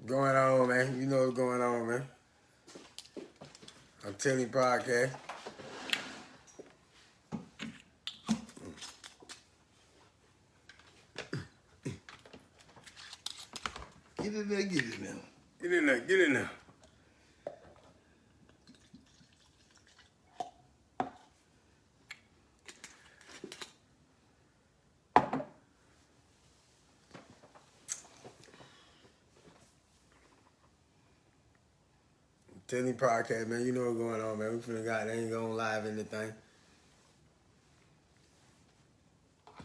Going on, man. You know what's going on, man. I'm telling you, podcast. Get in there, get in there. Get in there, get in there. Telling you, podcast, man. You know what's going on, man. We finna got ain't going live anything.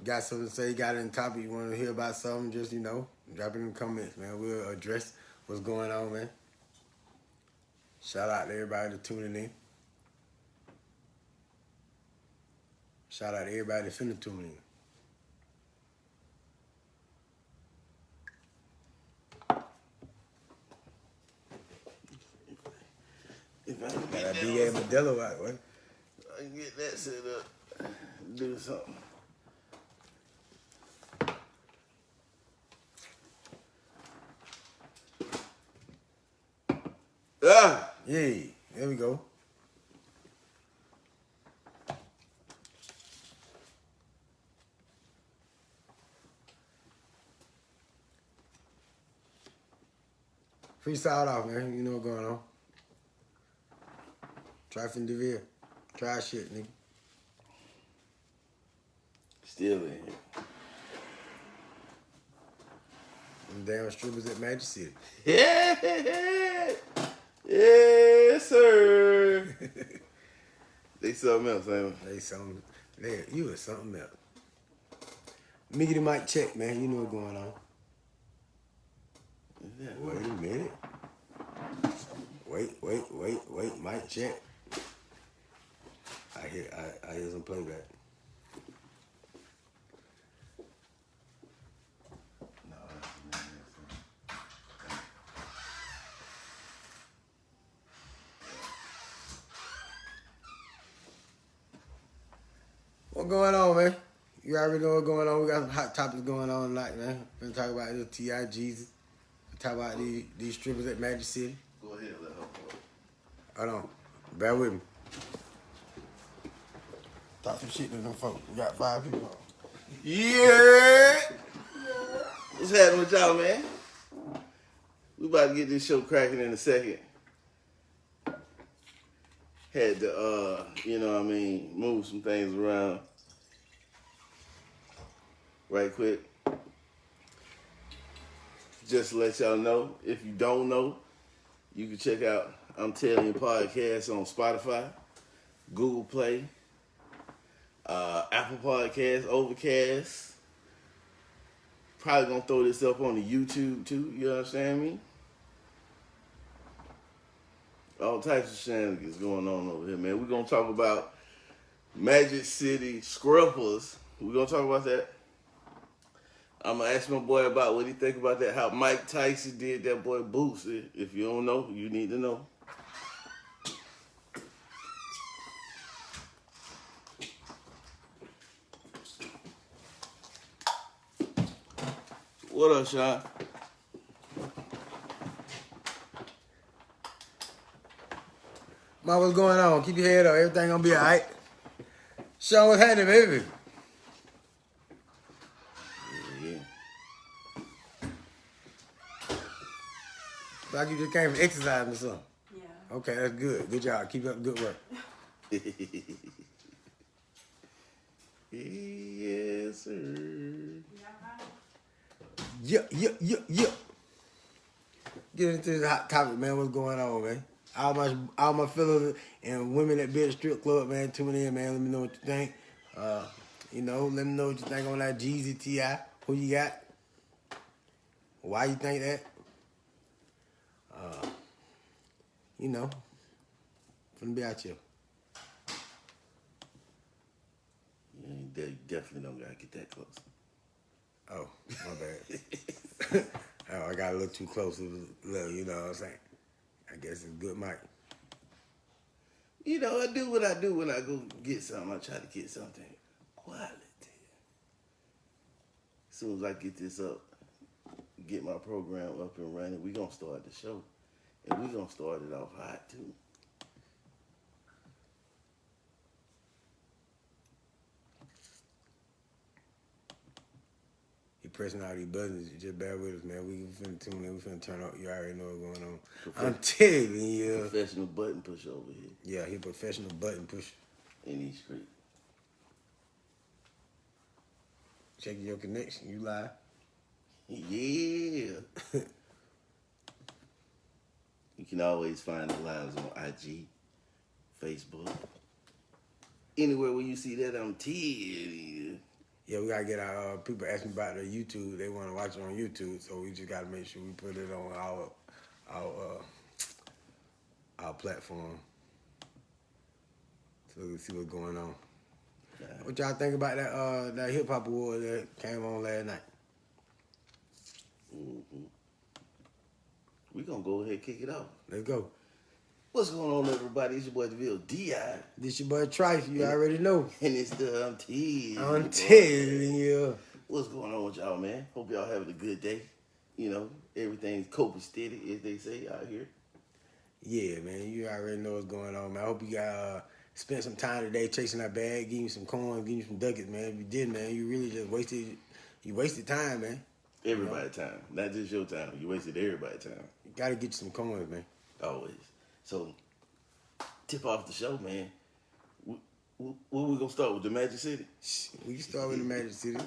Got something to say, got any topic you want to hear about something, just, drop it in the comments, man. We'll address what's going on, man. Shout out to everybody that's tuning in. Shout out to everybody that's finna tune in. If I can Got get that B.A. that, Modelo out, what? I can get that set up. Do something. Ah! Yay, there we go. Freestyle off, man. You know what's going on. Try from DeVere. Try shit, nigga. Still in here. Them damn strippers at Magic City. Yeah! Yes, sir. They something else, ain't They something. You was something else. Mickey the mic check, man. You know what's going on. they? Wait a minute. Wait. Mic check. I hear some playback. What's going on, man? You already know what's going on. We got some hot topics going on tonight, man. We're gonna talk about this T.I. Jesus. Talk about these strippers at Magic City. Go ahead, let her go. Hold on. Bear with me. Talk some shit to them folks. We got 5 people on. Yeah! What's happening with y'all, man? We about to get this show cracking in a second. Had to, move some things around right quick. Just to let y'all know, if you don't know, you can check out I'm Telling You Podcast on Spotify, Google Play, Apple Podcasts, Overcast. Probably gonna throw this up on the YouTube too, you understand me? All types of shenanigans going on over here, man. We're gonna talk about Magic City Scruffers. We're gonna talk about that. I'm gonna ask my boy about what he think about that, how Mike Tyson did that boy Boosie. If you don't know, you need to know. What up, Sean? Man, what's going on? Keep your head up. Everything gonna be alright. Sean, what's happening, baby? Yeah. Like you just came from exercising or something. Yeah. Okay, that's good. Good job. Keep up the good work. Yes, sir. Yeah. Get into this hot topic, man. What's going on, man? All my fellas and women that be at the strip club, man, tune in, man. Let me know what you think. Let me know what you think on that Jeezy T.I. Who you got? Why you think that? Finna be out here. Yeah, you definitely don't gotta get that close. Oh, my bad. Oh, I got a little too close. It was a little, you know what I'm saying? I guess it's a good mic. You know, I do what I do when I go get something. I try to get something quality. As soon as I get this up, get my program up and running. We gonna start the show, and we gonna start it off hot too. He pressing all these buttons. Just bear with us, man. We finna tune in. We finna turn up. You already know what's going on. I'm telling you. Professional button push over here. Yeah, he professional button push. In these streets. Checking your connection. You live? Yeah. You can always find the lives on IG, Facebook. Anywhere where you see that, I'm telling you. Yeah, we gotta get our people asking about the YouTube. They want to watch it on YouTube, so we just gotta make sure we put it on our platform so we can see what's going on. Yeah. What y'all think about that hip hop award that came on last night? Mm-hmm. We gonna go ahead and kick it off. Let's go. What's going on, everybody? It's your boy DeVille D.I. This your boy Trice. You already know. And it's the I'm telling you. What's going on with y'all, man? Hope y'all having a good day. You know, everything's coping steady, as they say out here. Yeah, man. You already know what's going on, man. I hope you got spent some time today chasing that bag, getting you some coins, getting you some ducats, man. If you did, man, you really just wasted time, man. Everybody's time, not just your time. You wasted everybody's time. You gotta get you some coins, man. Always. So, tip off the show, man. Where we gonna start with the Magic City? We can start with the Magic City.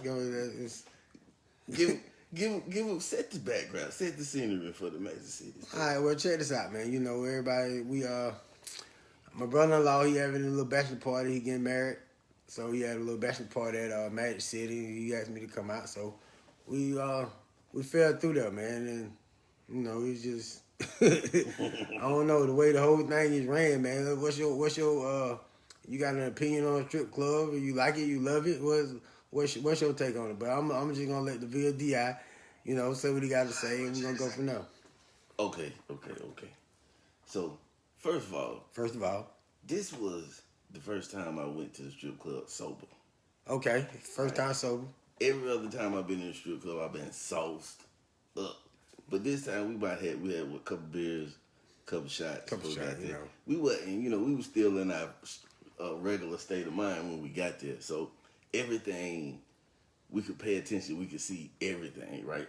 Give them set the background, set the scenery for the Magic City. All right, well, check this out, man. You know, everybody, my brother-in-law, he having a little bachelor party. He getting married, so he had a little bachelor party at Magic City. He asked me to come out, so we fell through there, man, and you know, it's just I don't know the way the whole thing is ran, man. What's your you got an opinion on a strip club? Or you like it? You love it? What's your take on it? But I'm just gonna let the VLDI, you know, say what he got to say, and we're gonna go from there. Okay. So, first of all, this was the first time I went to the strip club sober. Okay, first time sober. Every other time I've been in the strip club, I've been sauced up. But this time we had a couple beers, couple shots. You know. We wasn't, we were still in our regular state of mind when we got there. So everything we could pay attention, we could see everything, right?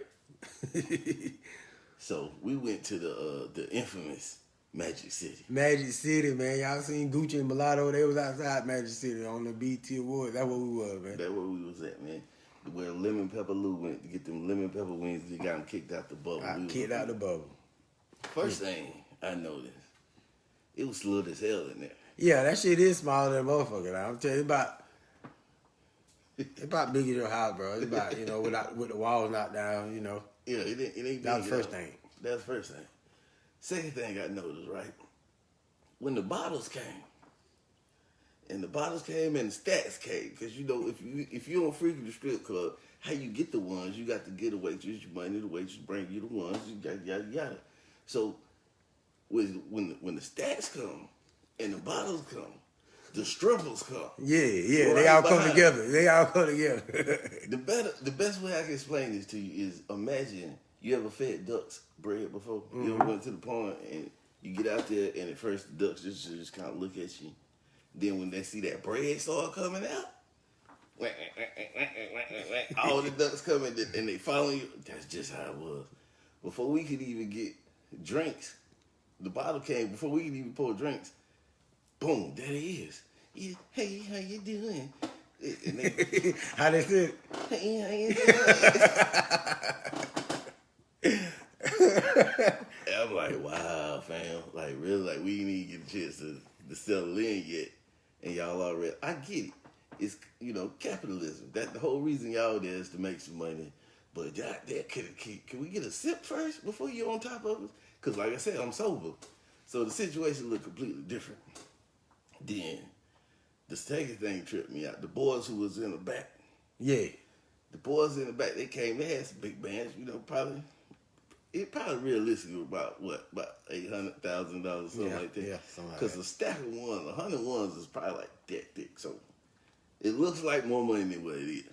So we went to the infamous Magic City. Magic City, man. Y'all seen Gucci and Mulatto? They was outside Magic City on the BT Awards. That's where we was, man. That's where we was at, man. Where Lemon Pepper Lou went to get them lemon pepper wings, they got him kicked out the bubble. Kicked out the bubble. First thing I noticed, it was slut as hell in there. Yeah, that shit is smaller than a motherfucker. Now. I'm telling you, it's about big as your house, bro. It's about, with the walls knocked down, you know. Yeah, it ain't big. That was the first thing. That's the first thing. Second thing I noticed, right? When the bottles came, and the stats came, because if you don't freak the strip club, how you get the ones? You got to get a waitress, your money, the waitress bring you the ones, you got yada. So when the stats come and the bottles come, the strippers come. Yeah, Right they all come behind. together. The best way I can explain this to you is imagine you ever fed ducks bread before. Mm-hmm. You ever went to the pond and you get out there and at first the ducks just kind of look at you. Then when they see that bread start coming out, all the ducks coming and they follow you. That's just how it was. Before we could even get drinks, the bottle came. Before we could even pour drinks, boom, there it is. Yeah, hey, how you doing? And they, How they said? hey, how you doing? And I'm like, wow, fam. Like, really, like, we didn't even get a chance to settle in yet. And y'all already, I get it. It's, capitalism. That the whole reason y'all there is to make some money. But can we get a sip first before you're on top of us? Because like I said, I'm sober. So the situation looked completely different. Then, the second thing tripped me out. The boys who was in the back. Yeah. The boys in the back, they had some big bands, probably realistically about $800,000, something like that. Yeah, something like Because that. a stack of ones, 100 ones is probably like that thick. So it looks like more money than what it is.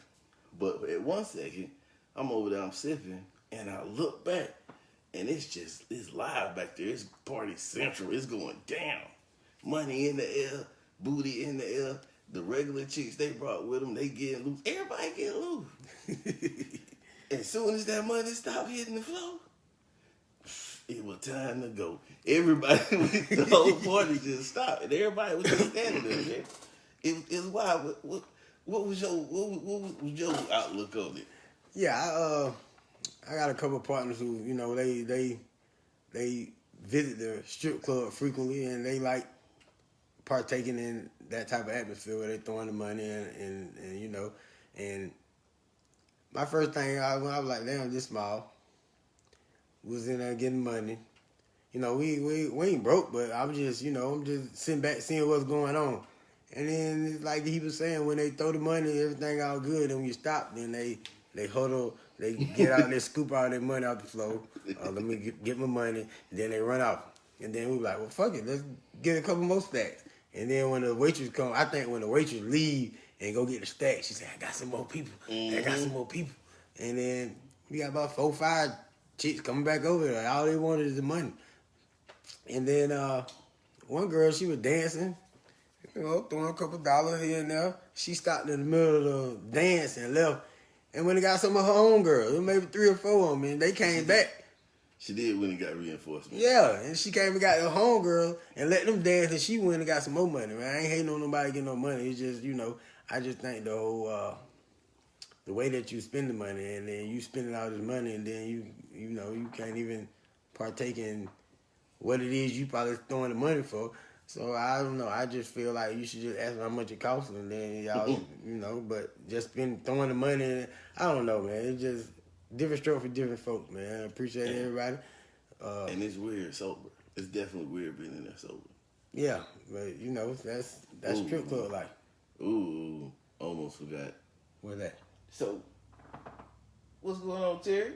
But at 1 second, I'm over there, I'm sipping, And I look back, and it's live back there. It's party central. It's going down. Money in the air, booty in the air. The regular chicks they brought with them, they getting loose. Everybody getting loose. As soon as that money stopped hitting the floor, it was time to go. Everybody, the whole party just stopped, and everybody was just standing there. Man. It was wild. What was your outlook on it? Yeah, I got a couple of partners who, you know, they visit the strip club frequently, and they like partaking in that type of atmosphere where they throwing the money and you know, and my first thing when I was like, damn, this small, was in there getting money. You know, we ain't broke, but I'm just sitting back seeing what's going on. And then it's like he was saying, when they throw the money, everything all good, and when you stop, then they huddle, they get out, they scoop all their money out the floor. Let me get my money, and then they run off. And then we like, well, fuck it, let's get a couple more stacks. And then when the waitress come, I think when the waitress leave and go get the stacks, she said, I got some more people. I got some more people. And then we got about 4 or 5 chicks coming back over there. All they wanted is the money. And then one girl, she was dancing, you know, throwing a couple dollars here and there. She stopped in the middle of the dance and left. And when they got some of her own girls, maybe 3 or 4 of them, and they came back. She did when it got reinforcement. Yeah, and she came and got her homegirl and let them dance, and she went and got some more money, man. I ain't hating on nobody getting no money. It's just, you know, I just think the whole, the way that you spend the money, and then you spending all this money, and then you know, you can't even partake in what it is you probably throwing the money for. So I don't know. I just feel like you should just ask how much it costs, and then y'all, you know, but just throwing the money. I don't know, man. It's just different stroke for different folks, man. I appreciate everybody. And it's weird sober. It's definitely weird being in there sober. Yeah, but you know, that's strip club life. Ooh, almost forgot. What's that? So, what's going on, Terry?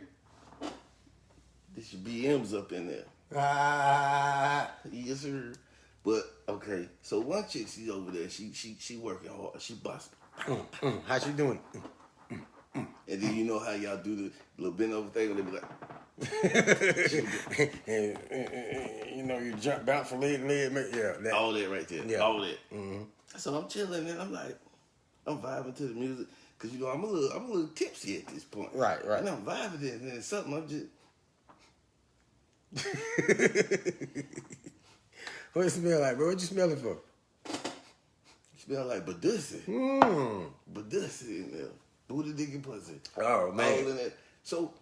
This your BM's up in there. Yes, sir. But okay, so one chick, she's over there. She working hard. She bossing. How she doing? And then you know how y'all do the little bend over thing, where they be like, and you know, you jump, bounce from leg to leg, that. All that right there, yeah. all that. Mm-hmm. So I'm chilling, and I'm like, I'm vibing to the music, cause you know I'm a little tipsy at this point. Right. And I'm vibing it, and then something I'm just. What it smell like, bro? What you smelling for? Smell like Badussi. Badussi in there. Booty digging pussy. Oh, man. All in there. So,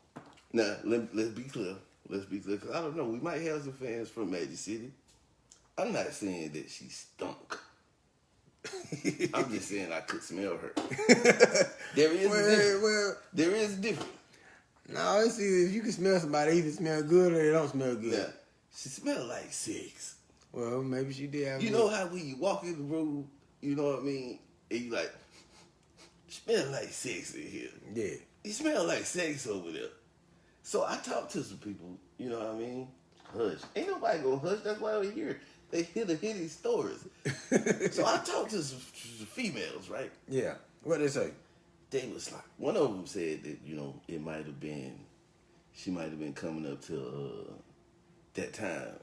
now, let's be clear. Because I don't know. We might have some fans from Magic City. I'm not saying that she stunk. I'm just saying I could smell her. There is a difference. There is a difference. No, it's either if you can smell somebody, they either smell good or they don't smell good. Yeah. She smelled like sex. Well, maybe she did have. You know how when you walk in the room, you know what I mean, and you like, smell like sex in here. Yeah. You smell like sex over there. So I talked to some people, you know what I mean? Hush. Ain't nobody gonna hush. That's why they hear. They hear these stories. So I talked to some females, right? Yeah. What they say? They was like, one of them said that, you know, it might have been, she might have been coming up to that time.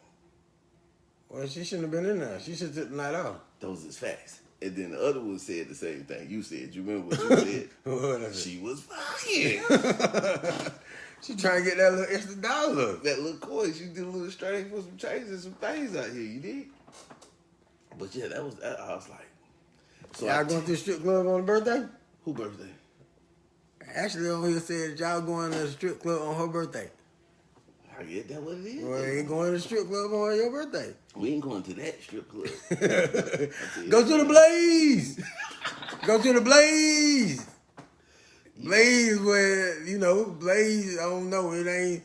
Well, she shouldn't have been in there. She should have took the night off. Those is facts. And then the other one said the same thing you said. You remember what you said? What She was fucking. She trying to get that little extra dollar. That little coin, she did a little strange for some change and some things out here, you did? But yeah, that was, I was like. So y'all going to the strip club on her birthday? Who birthday? Actually, on here said that y'all going to the strip club on her birthday. I get that what it is. Well, ain't going to the strip club on your birthday. We ain't going to that strip club. Go to the Blaze. Go to the Blaze. Blaze where, you know, Blaze, I don't know, it ain't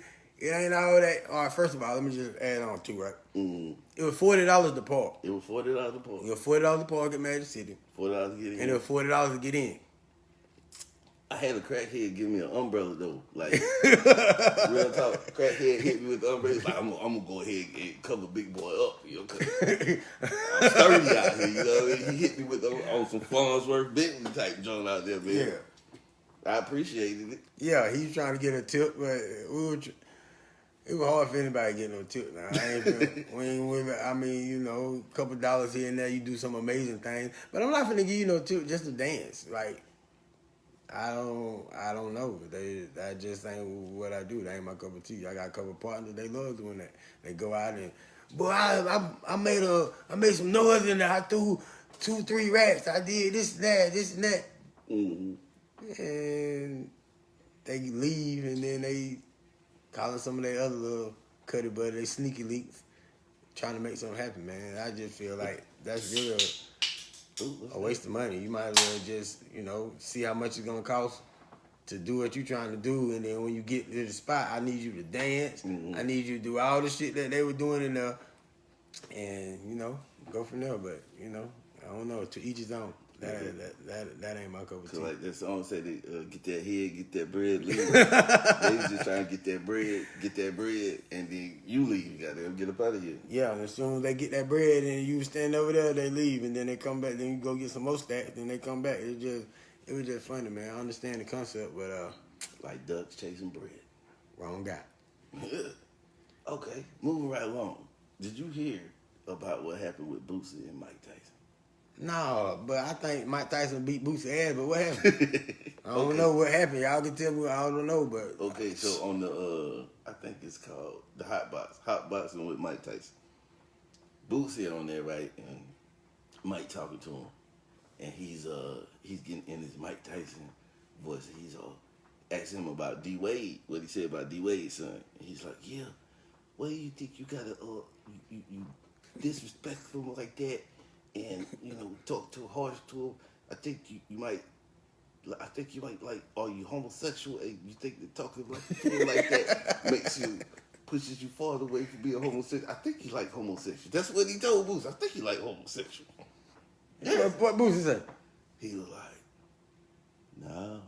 all that. All right, first of all, let me just add on too, right? Mm-hmm. It was $40 to park. It was $40 to park. It was $40 to park at Magic City. $40 to get in. And it was $40 to get in. I had a crackhead give me an umbrella though. Like real talk. Crackhead hit me with the umbrella. He's like, I'm gonna go ahead and cover big boy up, you know, cause I'm sturdy out here, you know what I mean? He hit me with on some Farnsworth Bentley type joint out there, man. Yeah. I appreciated it. Yeah, he was trying to get a tip, but it was hard for anybody to get no tip. Now I ain't I mean, you know, a couple dollars here and there, you do some amazing things, but I'm not finna give you no tip just to dance. Like I don't know. That just ain't what I do. That ain't my cup of tea. I got a couple partners. They love doing that. They go out and, boy, I made some noise in there. I threw 2-3 rats. I did this and that. Mm-hmm. And they leave, and then they calling some of their other little cutty buddy, they sneaky leaks, trying to make something happen, man. I just feel like that's really a waste of money. You might as well just, you know, see how much it's gonna cost to do what you're trying to do, and then when you get to the spot, I need you to dance. Mm-hmm. I need you to do all the shit that they were doing in there, and you know, go from there. But you know, I don't know. To each his own. That ain't my cup of tea. Like that song said, get that head, get that bread, leave. They was just trying to get that bread, and then you leave. You gotta get up out of here. Yeah, and as soon as they get that bread and you stand over there, they leave, and then they come back. Then you go get some more stacks, then they come back. It was just funny, man. I understand the concept, but like ducks chasing bread. Wrong guy. Okay, moving right along. Did you hear about what happened with Boosie and Mike Tyson? No, but I think Mike Tyson beat Boosie's ass, but what happened? I don't know what happened. Y'all can tell me. I don't know, but... Okay, so on the, I think it's called the Hot Boxing with Mike Tyson. Boosie on there, right? And Mike talking to him. And he's getting in his Mike Tyson voice. And he's asking him about D Wade, what he said about D Wade's son. And he's like, yeah, what do you think you gotta, you disrespectful like that? And you know, talk too harsh to him. I think you might like. Are you homosexual? And you think that talking to him like that pushes you farther away from being homosexual? I think you like homosexual. That's what he told Boosie. I think you like homosexual. Yeah. What Boosie said? He was like, no.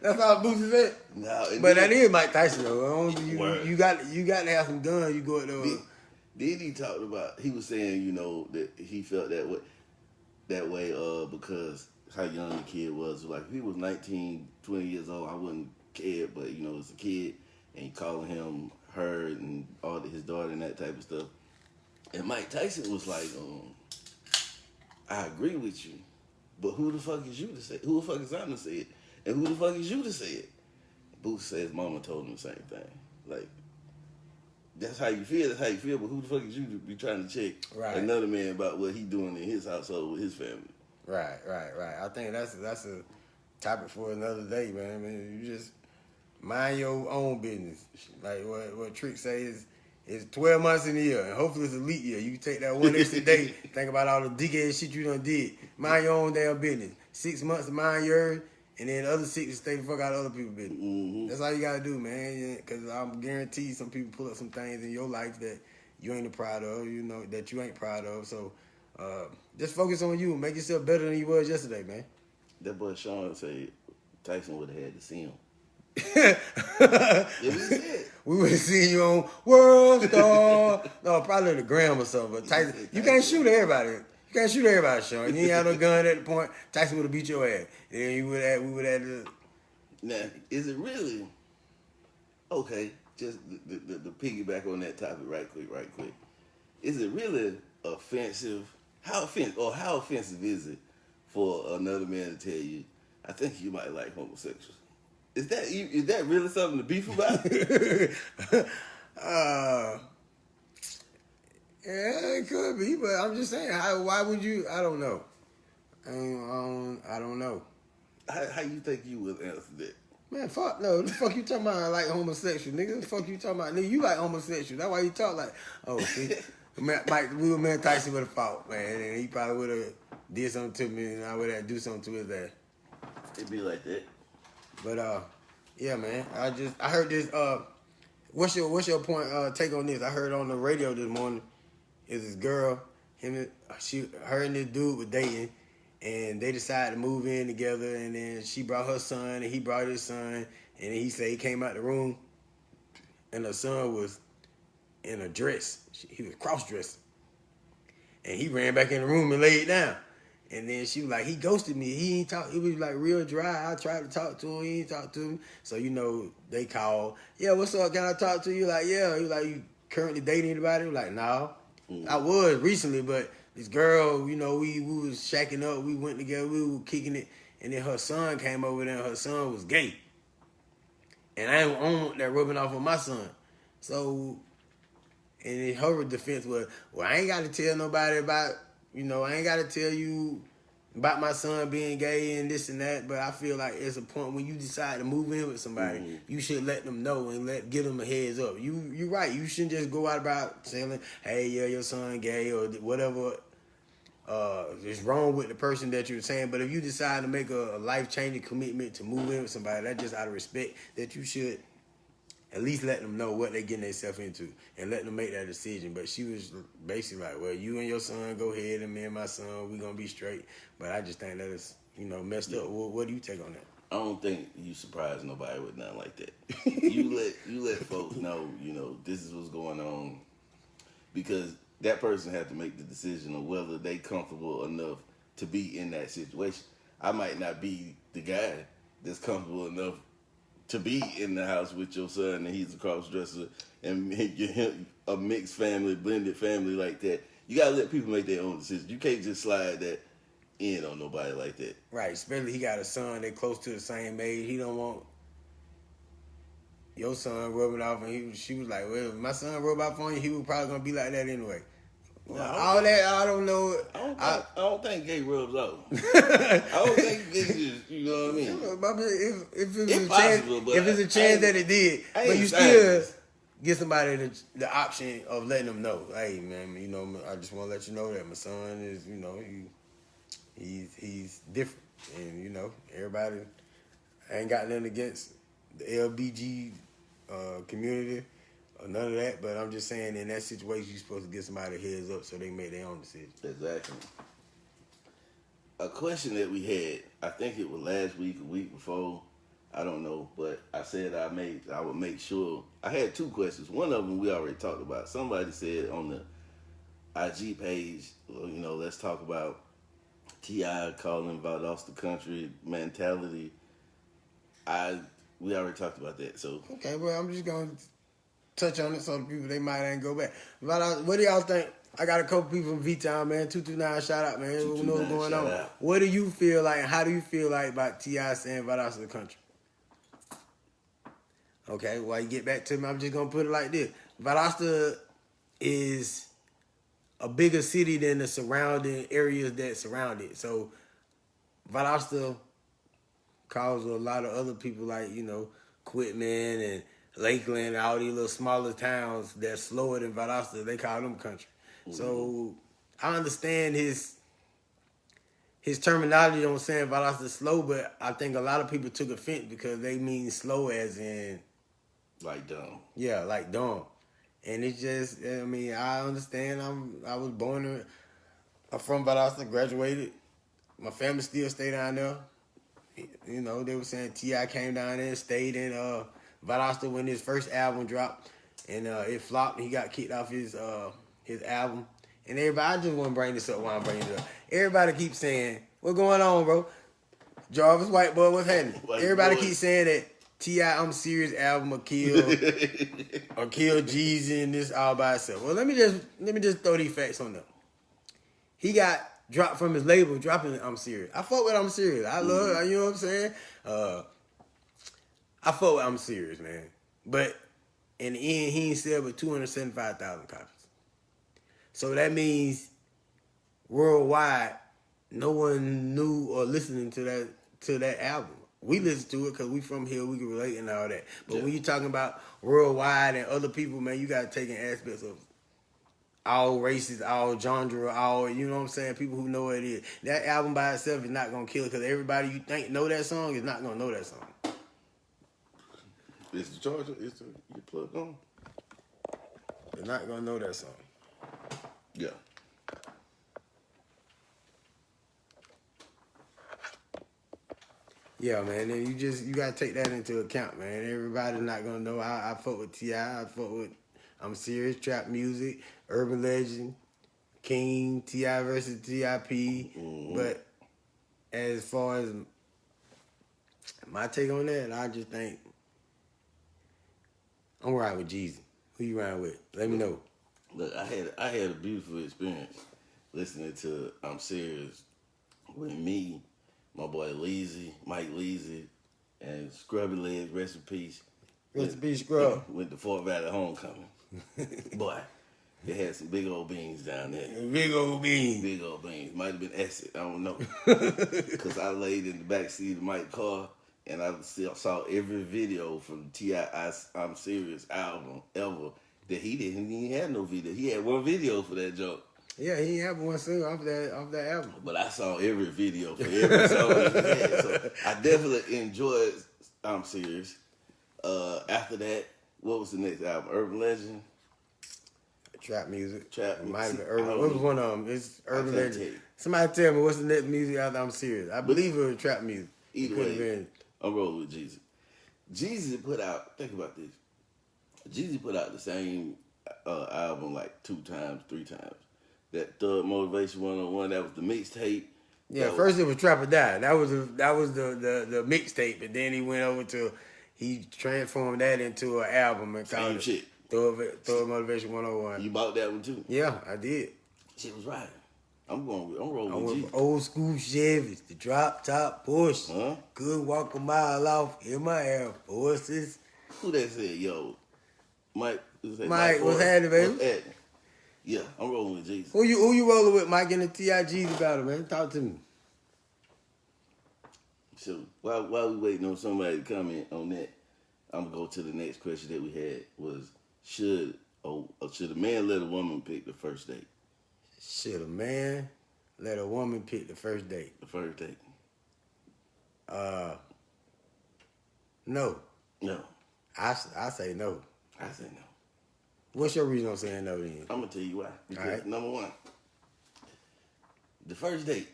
That's all Boosie said. No, but that is Mike Tyson though. You got to have some guns. You go out there. Then he talked about, he was saying, you know, that he felt that way because how young the kid was. Like, if he was 19, 20 years old, I wouldn't care, but, you know, it's a kid, and he calling him her and all his daughter and that type of stuff. And Mike Tyson was like, I agree with you, but who the fuck is you to say it? Who the fuck is I to say it? And who the fuck is you to say it? Boosie says mama told him the same thing. Like, that's how you feel, but who the fuck is you to be trying to check another man about what he doing in his household with his family? Right. I think that's a topic for another day, man. I mean, you just mind your own business. Like what Trick says is 12 months in a year, and hopefully it's a leap year. You take that one extra day, think about all the dick-ass shit you done did. Mind your own damn business. 6 months to mind yours, and then the other 6 to stay the fuck out of other people's business. Mm-hmm. That's all you gotta do, man. Because I'm guaranteed some people pull up some things in your life that you ain't proud of, you know, that you ain't proud of. So just focus on you. Make yourself better than you was yesterday, man. That boy Sean said Tyson would have had to see him. Yeah, he said. We would have seen you on World Star. No, probably the Gram or something. But Tyson, you can't shoot everybody. You can't shoot everybody, Sean. You ain't had no gun at the point. Tyson would have beat your ass. And we would have to... Now, is it really... Okay, just the piggyback on that topic right quick. Is it really offensive? How offensive is it for another man to tell you, I think you might like homosexuals? Is that really something to beef about? Yeah, it could be, but I'm just saying, why would you? I don't know. I don't know. How you think you would answer that? Man, fuck no. The fuck you talking about? I like homosexual, nigga. The fuck you talking about? Nigga, you like homosexual. That's why you talk like, oh, see, Mike, we were man Tyson with a fault, man, and he probably would have did something to me, and I would have do something to his ass. It'd be like that. But yeah, man. I heard this. What's your point? Take on this? I heard on the radio this morning. Is this girl, her and this dude were dating, and they decided to move in together. And then she brought her son, and he brought his son, and then he said he came out the room, and her son was in a dress. He was cross dressing, and he ran back in the room and laid down. And then she was like, he ghosted me. He ain't talk. It was like real dry. I tried to talk to him. He ain't talk to me. So they call. Yeah, what's up? Can I talk to you? Like, yeah. He was like, you currently dating anybody? I was like, no. I was recently, but this girl, we was shacking up. We went together. We were kicking it. And then her son came over there. And her son was gay. And I don't want that rubbing off on my son. So, and then her defense was, well, I ain't got to tell nobody about, I ain't got to tell you about my son being gay and this and that. But I feel like it's a point when you decide to move in with somebody, you should let them know and give them a heads up. You're right. You shouldn't just go out about saying, hey, yeah, your son gay or whatever is wrong with the person that you're saying. But if you decide to make a life-changing commitment to move in with somebody, that's just out of respect that you should at least let them know what they're getting themselves into and let them make that decision. But she was basically like, well, you and your son go ahead, and me and my son, we going to be straight. But I just think that is, messed up. What do you take on that? I don't think you surprise nobody with nothing like that. you let folks know, this is what's going on, because that person had to make the decision of whether they comfortable enough to be in that situation. I might not be the guy that's comfortable enough to be in the house with your son, and he's a cross-dresser, and you're a mixed family, blended family like that. You gotta let people make their own decisions. You can't just slide that in on nobody like that. Right, especially he got a son that close to the same age. He don't want your son rubbing off, and she was like, well, if my son rub off on you, he was probably gonna be like that anyway. Well, all that, I don't know. I don't think gay rubs off. I don't think it's just, you know what I mean? If it's a chance that it did, but you still get somebody the option of letting them know, hey man, I just want to let you know that my son is, he's different, and everybody ain't got nothing against the LBG community. Or none of that, but I'm just saying in that situation, you're supposed to give somebody a heads up so they make their own decision. Exactly. A question that we had, I think it was last week, a week before, I don't know, but I said I would make sure. I had two questions. One of them we already talked about. Somebody said on the IG page, let's talk about T.I. calling Valdosta Country mentality. We already talked about that. So okay, well, I'm just going to touch on it so the people, they might ain't go back. But what do y'all think? I got a couple people from V-Town, man. 229, shout out, man. We know what's going on. Out. What do you feel like, and how do you feel like about T.I. saying Valdosta the country? Okay, while you get back to me, I'm just going to put it like this. Valdosta is a bigger city than the surrounding areas that surround it. So Valdosta calls a lot of other people like, Quitman and Lakeland, all these little smaller towns that's slower than Valdosta, they call them country. Mm-hmm. So I understand his terminology on saying Valdosta slow, but I think a lot of people took offense because they mean slow as in like dumb. Yeah, like dumb. And it's just, I understand. I'm from Valdosta, graduated. My family still stay down there. They were saying T.I. came down there and stayed in Valdosta when his first album dropped, and it flopped. And he got kicked off his album. And everybody, I just want to bring this up while I'm bringing it up. Everybody keeps saying, "What's going on, bro? Jarvis, white boy, what's happening?" Everybody keeps saying that T.I. I'm Serious album will kill Jeezy and this all by itself. Well, let me just throw these facts on them. He got dropped from his label, dropping I'm Serious. I fuck with I'm Serious. I love, you know what I'm saying? I fuck with I'm Serious, man. But in the end, he ain't sell but 275,000 copies. So that means worldwide, no one knew or listening to that album. We listen to it because we from here, we can relate and all that. But when you're talking about worldwide and other people, man, you got to take in aspects of all races, all genre, all, you know what I'm saying, people who know what it is. That album by itself is not going to kill it because everybody you think know that song is not going to know that song. Is the charger, you plugged on? They're not going to know that song. Yeah. Yeah, man, and you got to take that into account, man. Everybody's not going to know. I fuck with T.I., I fuck with I'm Serious, trap music, urban legend, King, T.I. versus T.I.P. But as far as my take on that, I just think I'm riding with Jeezy. Who you riding with? Let me know. Look, I had a beautiful experience listening to I'm Serious with me, my boy Leezy, Mike Leezy, and Scrubby Legs, rest in peace. Rest in peace, Scrub. Went to Fort Valley Homecoming. Boy, they had some big old beans down there. Big old bean. Big old beans. Might have been acid. I don't know. Because I laid in the back seat of Mike's car and I still saw every video from T.I. I'm Serious album ever that he didn't even have no video. He had one video for that joke. Yeah, he had one single off that album. But I saw every video for every song he had. So I definitely enjoyed I'm Serious. After that, what was the next album? Urban Legend? Trap music. Trap Might have been music. Urban. What was one of them? It's Urban can't tell Legend. you. Somebody tell me what's the next music after I'm Serious. I believe it was trap music. Either Could have way, been. I'm rolling with Jeezy. Jeezy put out, think about this. Jeezy put out the same album like 2 times, 3 times. That Thug Motivation 101, that was the mixtape. Yeah, first it was Trap or Die. That was the mixtape, and then he went over to he transformed that into an album and called Same it shit. Thug Motivation 101. You bought that one too? Yeah, I did. Shit was right. I'm rolling I with went Jeezy. for old school Chevys, the drop top Porsche. Huh? Could walk a mile off in my Air Forces. Who that said, yo? Mike, Mike, what's happening, baby? What's happening? Yeah, I'm rolling with Jeezy. Who you rolling with, Mike, in the T.I.G. battle, man? Talk to me. So while we waiting on somebody to comment on that, I'm gonna go to the next question that we had was should a man let a woman pick the first date? Should a man let a woman pick the first date? The first date. No. No. I say no. I say no. What's your reason on saying no then? I'm gonna tell you why. Because All right. number one, the first date,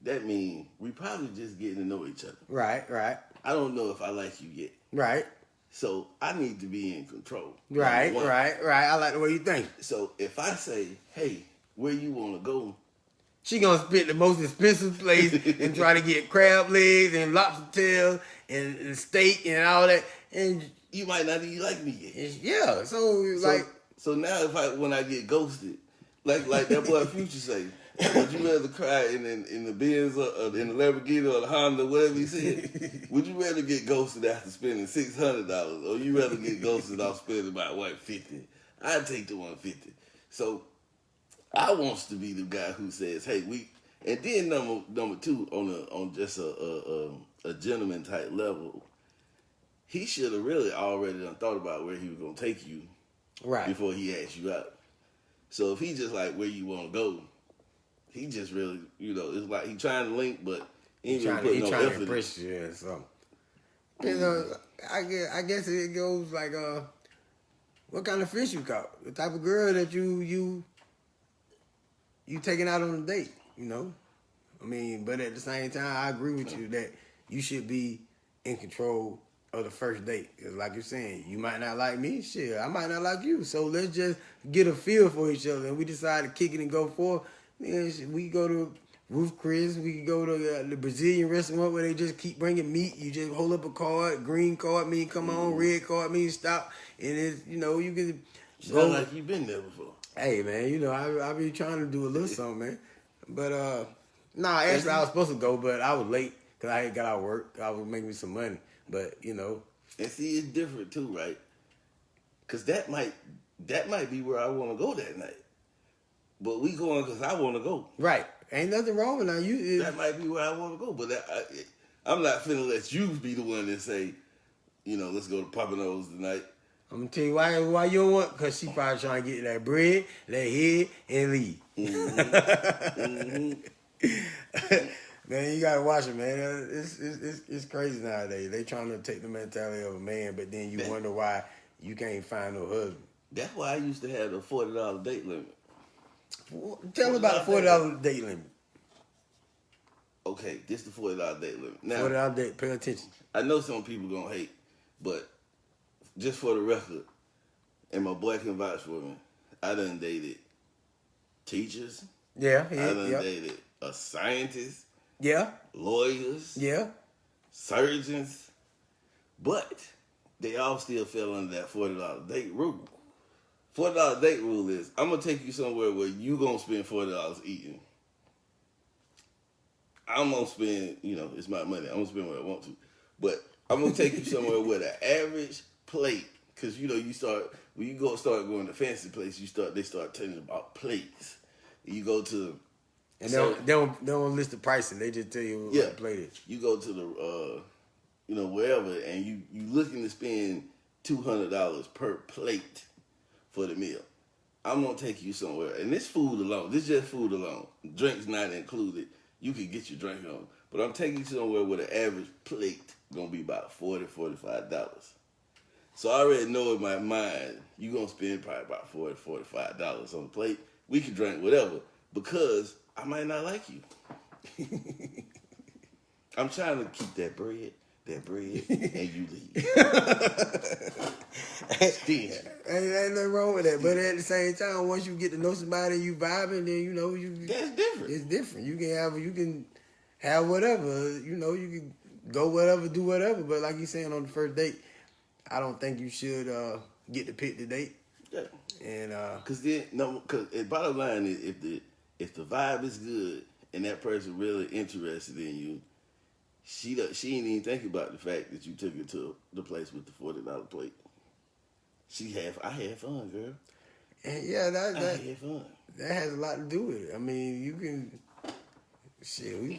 that means we probably just getting to know each other. Right. I don't know if I like you yet. Right. So I need to be in control. Right. Number one. I like the way you think. So if I say, hey, where you wanna go? She gonna spit the most expensive place and try to get crab legs and lobster tails and steak and all that. And You might not even like me yet. yeah, So now when I get ghosted, like that boy Future say, would you rather cry in the Benz or in the Lamborghini or the Honda, whatever he said? Would you rather get ghosted after spending $600, or you rather get ghosted off spending about $150? I'd take the $150. So I wants to be the guy who says, hey, and then number two on just a gentleman type level. He should have really already done thought about where he was gonna take you right. before he asked you out. So if he just like where you want to go, he just really, it's like he trying to link, but he ain't really putting no trying to effort. impress you or something. I guess it goes like what kind of fish you caught? The type of girl that you taking out on a date, I mean, but at the same time, I agree with you that you should be in control of the first date. Cause like you're saying, you might not like me, shit, I might not like you. So let's just get a feel for each other. And we decide to kick it and go for it. We go to Ruth Chris. We can go to the Brazilian restaurant where they just keep bringing meat. You just hold up a card. Green card mean come on. Red card mean stop. And it's, you can go. Sound like you've been there before. Hey, man, I be trying to do a little something, man. But, actually I was supposed to go, but I was late because I had got out of work. I was making me some money. But, And see, it's different too, right? Because that might be where I want to go that night. But we going because I want to go. Right. Ain't nothing wrong with that. That might be where I want to go. But I'm not finna let you be the one that say, let's go to Pompano's tonight. I'm going to tell you why you don't want, because she probably trying to get that bread, that head, and leave. Man, you got to watch it, man. It's crazy nowadays. They trying to take the mentality of a man, but then you wonder why you can't find no husband. That's why I used to have a $40 date limit. Tell me about the $40 date limit. Okay, this the $40 date limit. Now, $40 date, pay attention. I know some people gonna hate, but just for the record, and my boy can vouch for me, I done dated teachers. Yeah, I yeah, done yeah, dated a scientist, yeah, lawyers, yeah. surgeons, but they all still fell under that $40 date rule. $40 date rule is I'm gonna take you somewhere where you gonna spend $40 eating. I'm gonna spend, it's my money. I'm gonna spend what I want to, but I'm gonna take you somewhere where the average plate, because you start when you start going to fancy places, they start telling you about plates. You go to And so they don't list the pricing. They just tell you what yeah, the plate is. you go to the wherever, and you looking to spend $200 per plate for the meal. I'm gonna take you somewhere, and this food alone, this just food alone, drinks not included. You can get your drink on, but I'm taking you somewhere where the average plate gonna be about $40-$45. So I already know in my mind you gonna spend probably about $40-$45 on the plate. We can drink whatever because I might not like you. I'm trying to keep that bread, and you leave. Stingy. Ain't nothing wrong with that. But at the same time, once you get to know somebody, you vibing, then you. That's different. It's different. You can have whatever. You can go whatever, do whatever. But like you saying on the first date, I don't think you should get to pick the date. Yeah. And because the bottom line is if the vibe is good and that person really interested in you, she ain't even think about the fact that you took her to the place with the $40 plate. I had fun, girl. and yeah, I had fun. that has a lot to do with it. I mean, we can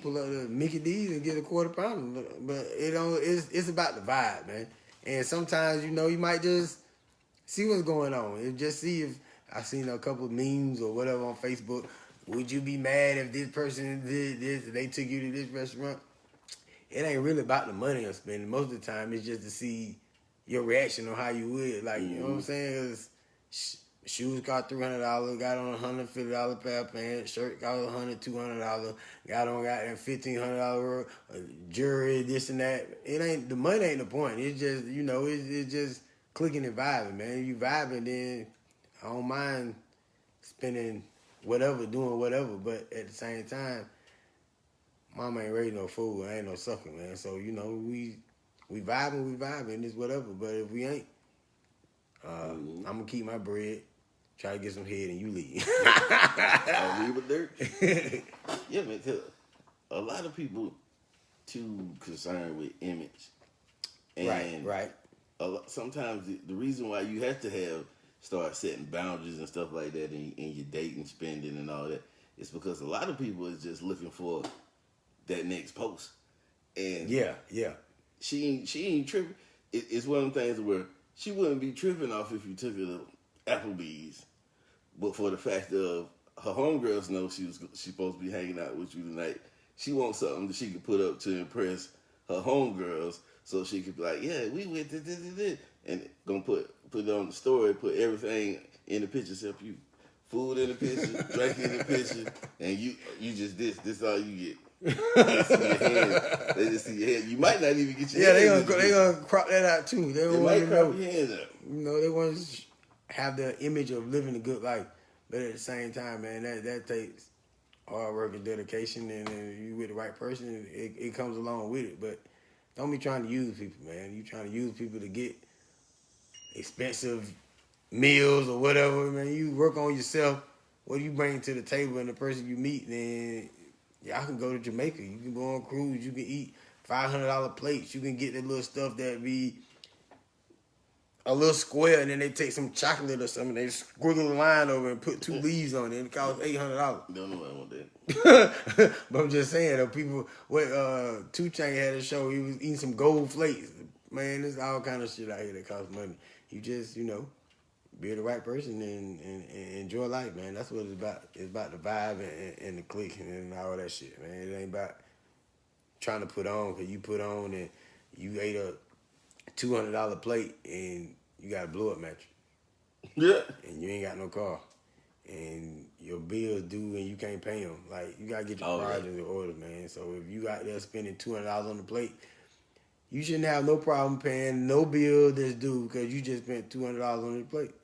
pull up the Mickey D's and get a quarter pounder, but it's about the vibe, man. And sometimes you might just see what's going on and just see if I've seen a couple of memes or whatever on Facebook. Would you be mad if this person did this? They took you to this restaurant. It ain't really about the money I'm spending. Most of the time, it's just to see your reaction on how you would. Like, you know what I'm saying? 'Cause shoes cost $300, got on $150 pair of pants, shirt cost $100, $200, got on $1,500 jewelry, this and that. The money ain't the point. It's just, it's just clicking and vibing, man. You vibing, then I don't mind spending whatever, doing whatever, but at the same time, mama ain't raised no fool. I ain't no sucker, man. So, we vibing, it's whatever. But if we ain't, I'm going to keep my bread, try to get some head, and you leave. I'll leave it there. Yeah, man, 'cause a lot of people too concerned with image. And right. Sometimes the reason why you have to start setting boundaries and stuff like that in your dating, spending, and all that is because a lot of people is just looking for that next post. And Yeah. she ain't tripping. It's one of them things where she wouldn't be tripping off if you took her to Applebee's, but for the fact of her homegirls know she's supposed to be hanging out with you tonight, she wants something that she can put up to impress her homegirls, so she could be like, yeah, we went to this, and gonna put it on the story, put everything in the picture except you. Food in the picture, drink in the picture, and you just this all you get. They see your hand. They just see your hand. You might not even get your Yeah, hands. they gonna crop that out too. They might want crop your hands up. they want to have the image of living a good life, but at the same time, man, that takes hard work and dedication, and you with the right person, it comes along with it. But don't be trying to use people, man. You trying to use people to get expensive meals or whatever, man. You work on yourself. What do you bring to the table, and the person you meet, then y'all can go to Jamaica. You can go on cruise. You can eat $500 plates. You can get the little stuff that be a little square, and then they take some chocolate or something. They squiggle the line over and put 2 leaves on it, and it costs $800. Don't know what I want that. But I'm just saying, though, people. What 2 Chainz had a show. He was eating some gold flakes. Man, there's all kind of shit out here that costs money. You just, be the right person and enjoy life, man. That's what it's about. It's about the vibe and the click and all that shit, man. It ain't about trying to put on, because you put on and you ate a $200 plate and you got a blow-up mattress. Yeah. And you ain't got no car. And your bills due and you can't pay them. Like, you got to get your priorities in order, man. So if you out there spending $200 on the plate, you shouldn't have no problem paying no bill that's due because you just spent $200 on the plate.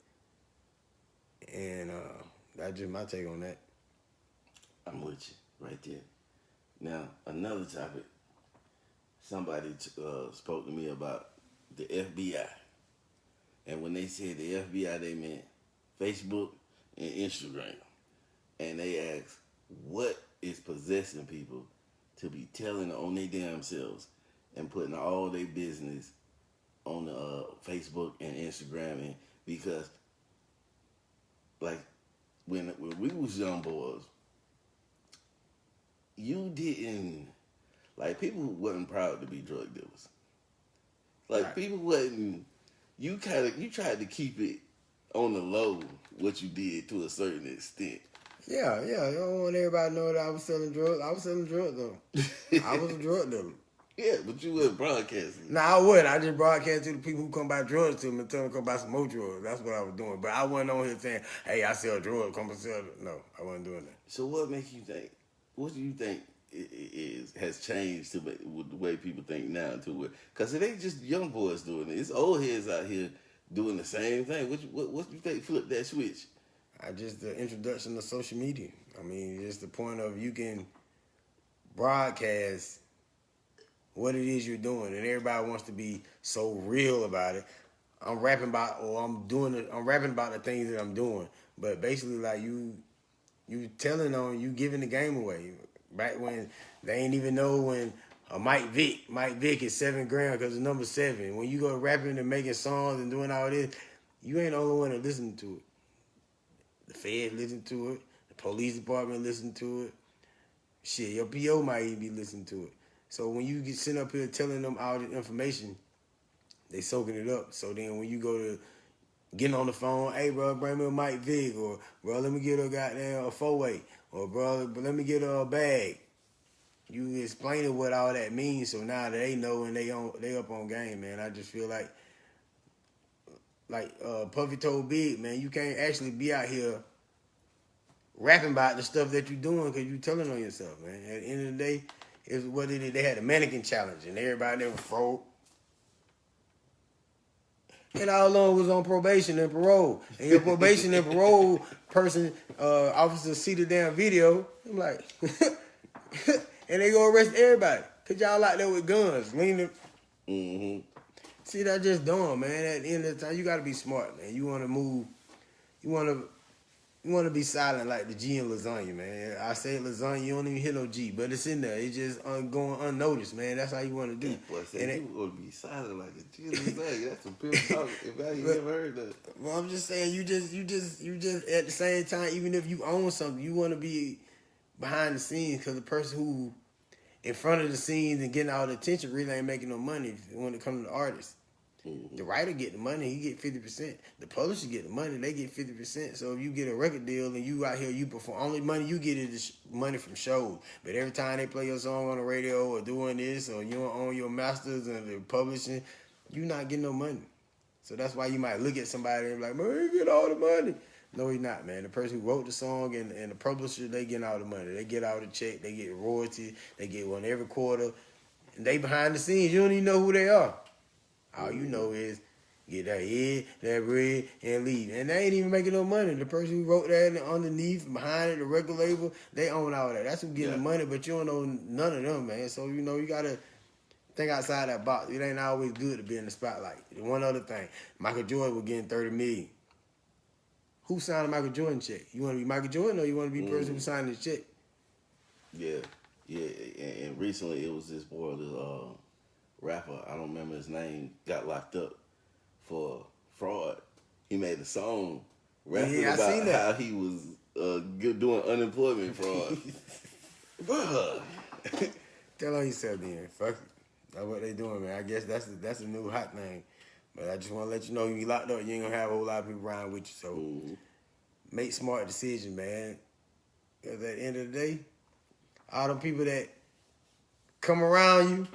And that's just my take on that. I'm with you right there. Now, another topic. Somebody spoke to me about the FBI. And when they said the FBI, they meant Facebook and Instagram. And they asked, what is possessing people to be telling on their damn selves and putting all their business on the Facebook and Instagram? And because, like, when we was young boys, you didn't, like, people wasn't proud to be drug dealers. Like, Right. people wasn't, you tried to keep it on the low, what you did to a certain extent. Yeah. I don't want everybody to know that I was selling drugs. I was selling drugs though. I was a drug dealer. Yeah, but you wasn't broadcasting. No, I wouldn't. I just broadcast to the people who come buy drugs to me and tell them to come buy some more drugs. That's what I was doing. But I wasn't on here saying, hey, I sell drugs, come and sell it. No, I wasn't doing that. So what makes you think, what do you think has changed to with the way people think now to it? Because it ain't just young boys doing it. It's old heads out here doing the same thing. What you think flipped that switch? The introduction of social media. I mean, just the point of you can broadcast what it is you're doing, and everybody wants to be so real about it. I'm rapping about the things that I'm doing, but basically, like you giving the game away. Back when they ain't even know when Mike Vick is 7 grand because the number 7. When you go rapping and making songs and doing all this, you ain't the only one that listen to it. The Fed listen to it. The police department listen to it. Shit, your PO might even be listening to it. So when you get sitting up here telling them all the information, they soaking it up. So then when you go to getting on the phone, hey, bro, bring me a Mike Vick, or, bro, let me get a goddamn a 4-way, or, bro, let me get a bag. You explaining what all that means, so now they know and they up on game, man. I just feel like Puffy told Big, man, you can't actually be out here rapping about the stuff that you're doing because you telling on yourself, man. At the end of the day, it's what it is. They had a mannequin challenge, and everybody there was froze. And all along was on probation and parole. And your probation and parole person, officer, see the damn video. I'm like, and they go arrest everybody. Because y'all out there with guns, leaning. Mm-hmm. See, that's just dumb, man. At the end of the time, you got to be smart, man. You want to move. You want to be silent like the G in lasagna, man. I say lasagna, you don't even hear no G, but it's in there. It's just going unnoticed, man. That's how you want to do. Boy, say you want to be silent like the G in lasagna. That's some pimp talk. If I ain't never heard that. Well, I'm just saying, you just at the same time, even if you own something, you want to be behind the scenes because the person who in front of the scenes and getting all the attention really ain't making no money when it comes to the artist. Mm-hmm. The writer get the money, he get 50%. The publisher get the money, they get 50%. So if you get a record deal and you out here, you perform, only money you get is money from shows. But every time they play your song on the radio or doing this, or you don't own your masters and the publishing, you not getting no money. So that's why you might look at somebody and be like, man, he get all the money. No, he's not, man. The person who wrote the song and the publisher, they get all the money. They get all the check, they get royalty, they get one every quarter. And they behind the scenes, you don't even know who they are. All you know is get that head, that bread, and leave. And they ain't even making no money. The person who wrote that underneath, behind it, the record label, they own all that. That's who getting the money, but you don't know none of them, man. So, you got to think outside that box. It ain't always good to be in the spotlight. One other thing, Michael Jordan was getting $30 million. Who signed a Michael Jordan check? You want to be Michael Jordan or you want to be the person who signed the check? Yeah. And recently it was this boy, the rapper, I don't remember his name, got locked up for fraud. He made a song rapping about how he was doing unemployment fraud. Bruh. Tell on yourself then. Fuck it. That's what they doing, man. I guess that's a new hot thing. But I just want to let you know, you locked up, you ain't going to have a whole lot of people around with you. So make smart decisions, man. Because at the end of the day, all them people that come around you,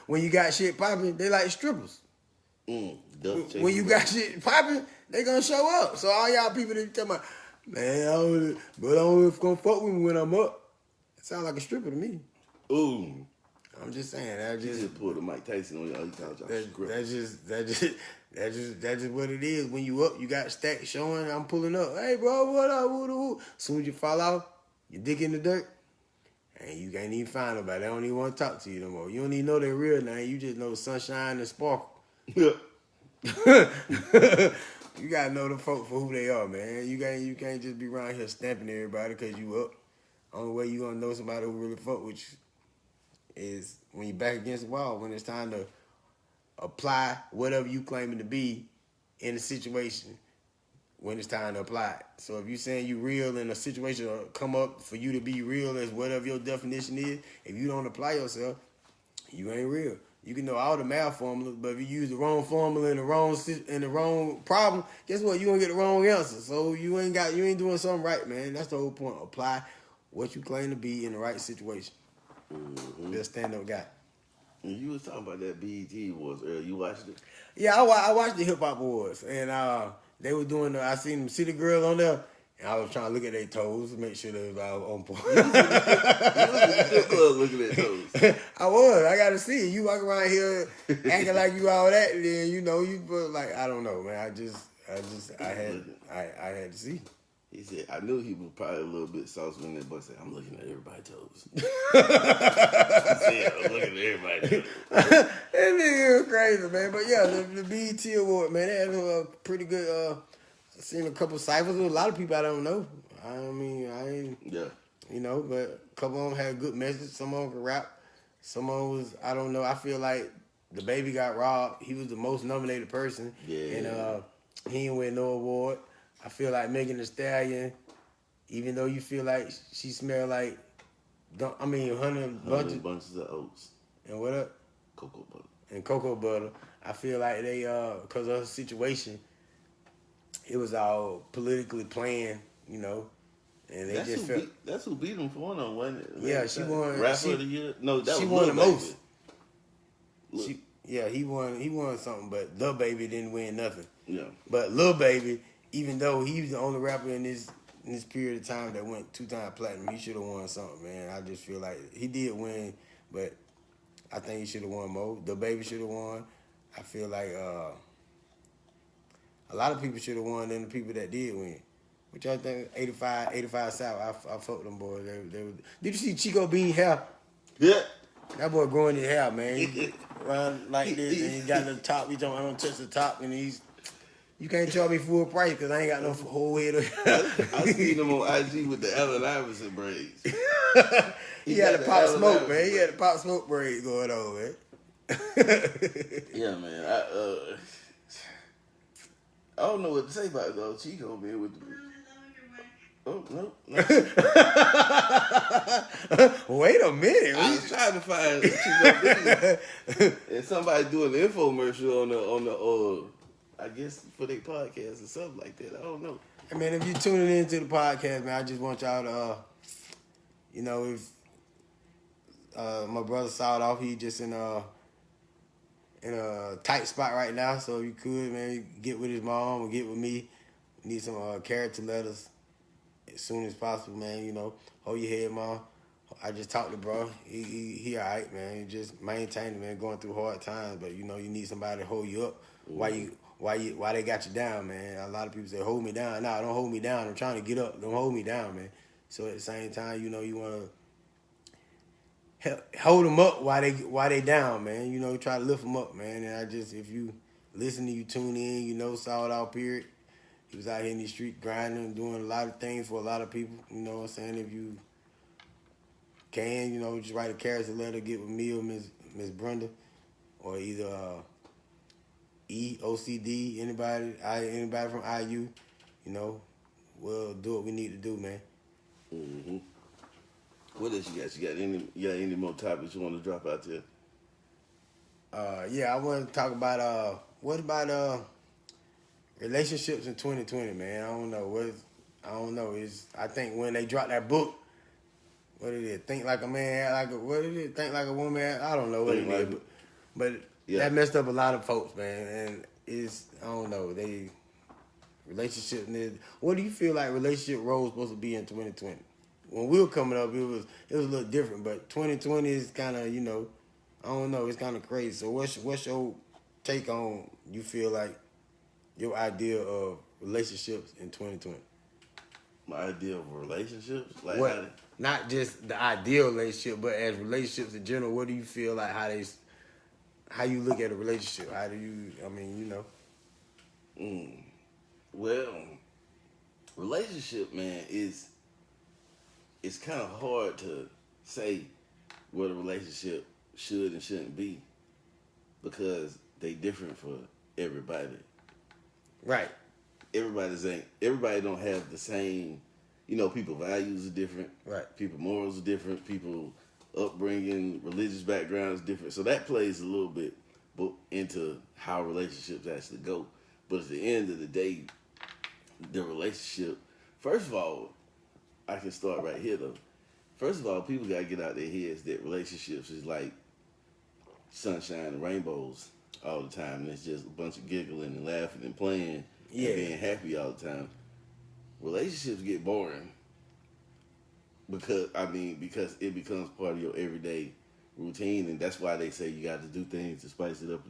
when you got shit popping, they like strippers. When you got shit popping, they gonna show up. So all y'all people that talking about, man, I don't gonna fuck with me when I'm up. It sound like a stripper to me. Ooh. I'm just saying. That just pulled a Mike Tyson on y'all. That's just what it is. When you up, you got stacks showing. I'm pulling up. Hey, bro, what up? As soon as you fall off, your dick in the dirt, and you can't even find nobody. They don't even want to talk to you no more. You don't even know their real name. You just know sunshine and sparkle. Yeah. You gotta know the folk for who they are, man. You can't just be around here stamping everybody because you up. Only way you gonna know somebody who really fuck with you is when you back against the wall, when it's time to apply whatever you claiming to be in a situation when it's time to apply it. So if you saying you real in a situation will come up for you to be real as whatever your definition is, if you don't apply yourself, you ain't real. You can know all the math formulas, but if you use the wrong formula in the wrong problem, guess what? You gonna get the wrong answer. So you ain't doing something right, man. That's the whole point. Apply what you claim to be in the right situation. Mm-hmm. Be a stand-up guy. And you was talking about that BET Awards earlier. You watched it? Yeah, I watched the Hip Hop Awards, and they were doing. I seen them City Girl on there, and I was trying to look at their toes to make sure they was all on point. You was in the strip club looking at those. I was. I got to see it. You walk around here acting like you all that, and then you know you but like I don't know, man. I had to see. He said, I knew he was probably a little bit saucy when that boy said, I'm looking at everybody's toes. He said, I'm looking at everybody's toes. That nigga was crazy, man. But yeah, the BET Award, man, they had a pretty good. I seen a couple ciphers with a lot of people I don't know. I mean, I ain't. Yeah. You know, but a couple of them had a good message. Some of them could rap. Some of them was, I don't know. I feel like the baby got robbed. He was the most nominated person. Yeah. And he didn't win no award. I feel like Megan Thee Stallion, even though you feel like she smelled like, honey bunches of oats. and what up? Cocoa butter. And cocoa butter. I feel like they, because of her situation, it was all politically planned, you know. And they That's who beat him for one on one. Yeah, she won. Rapper of the year? No, that she was won the Lil most. Baby. He won something, but Lil Baby didn't win nothing. Yeah. But Lil Baby, even though he was the only rapper in this period of time that went 2-time platinum, he should have won something, man. I just feel like he did win, but I think he should have won more. Lil Baby should have won. I feel like a lot of people should have won than the people that did win. Which I think 85 South. I fucked them boys. They were, did you see Chico Bean hair? Yeah. That boy growing his hair, man. He run like this, and he got the top. He don't touch the top, and you can't charge me full price because I ain't got no whole head of hair. I seen him on IG with the Allen Iverson braids. he had the Pop Smoke, man. He had the Pop Smoke braids going on, man. Yeah, man. I don't know what to say about though. Chico, man, with the. Oh, no. Wait a minute. I was trying to find Chico and somebody doing the infomercial on the I guess for their podcast or something like that. I don't know. I mean, if you tuning into the podcast, man, I just want y'all to, you know, if my brother saw it off, he just in a tight spot right now. So if you could, man, get with his mom or get with me. We need some character letters as soon as possible, man. You know, hold your head, mom. I just talked to bro. He all right, man. He just maintaining, man, going through hard times. But you know, you need somebody to hold you up why they got you down, man. A lot of people say, hold me down. Nah, don't hold me down. I'm trying to get up. Don't hold me down, man. So at the same time, you know, you want to hold them up while they down, man. You know, try to lift them up, man. And if you listen to you tune in, you know, saw it all period. He was out here in the street grinding and doing a lot of things for a lot of people. You know what I'm saying? If you can, you know, just write a character letter, get with me or Miss Brenda, or either OCD, anybody from IU, you know, we'll do what we need to do, man. Mm-hmm. What else you got? You got any more topics you want to drop out there? Yeah, I want to talk about what about relationships in 2020, man. I don't know. I think when they dropped that book, what it is, think like a man, act like what it is, think like a woman. I don't know what it is, but yeah. That messed up a lot of folks, man. And I don't know, relationship. What do you feel like relationship roles supposed to be in 2020? When we were coming up, it was a little different, but 2020 is kind of, you know, I don't know, it's kind of crazy. So what's your take on, you feel like, your idea of relationships in 2020? My idea of relationships, like how What? Not just the ideal relationship, but as relationships in general. What do you feel like how you look at a relationship? How do you? I mean, you know. well, relationship, man, is it's kind of hard to say what a relationship should and shouldn't be because they different for everybody. Right. Everybody don't have the same, people values are different. Right. People morals are different. People upbringing, religious background is different. So that plays a little bit into how relationships actually go. But at the end of the day, the relationship, first of all, I can start right here though. First of all, people gotta get out their heads that relationships is like sunshine and rainbows all the time, and it's just a bunch of giggling and laughing and playing and being happy all the time. Relationships get boring because it becomes part of your everyday routine, and that's why they say you got to do things to spice it up.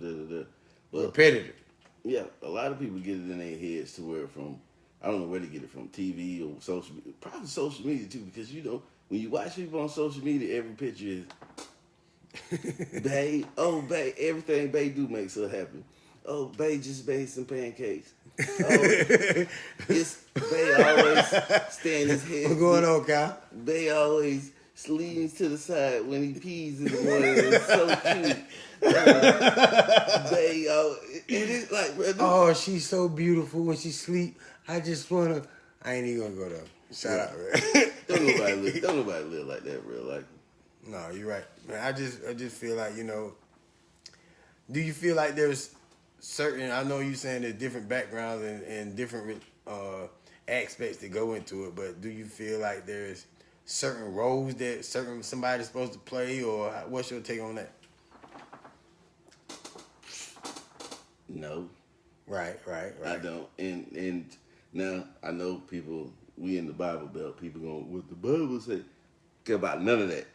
But repetitive. Yeah, a lot of people get it in their heads to where I don't know where they get it from, TV or social media, probably social media too, because when you watch people on social media, every picture is babe, oh babe, everything babe do makes her happy. Oh, babe just made some pancakes. Oh, babe always stand his head. What's going on, Kyle? Babe always leans to the side when he pees in the morning. It's so cute. Babe, it is like, oh, she's so beautiful when she sleep. I just wanna. I ain't even gonna go there. Shout out, man. Don't nobody live like that, real life. No, you're right, man. I just feel like, do you feel like there's certain? I know you saying there's different backgrounds and different aspects that go into it, but do you feel like there's certain roles that somebody's supposed to play, or what's your take on that? No. Right. I don't. And now I know people, we in the Bible Belt, people going, what the Bible say? Care about none of that.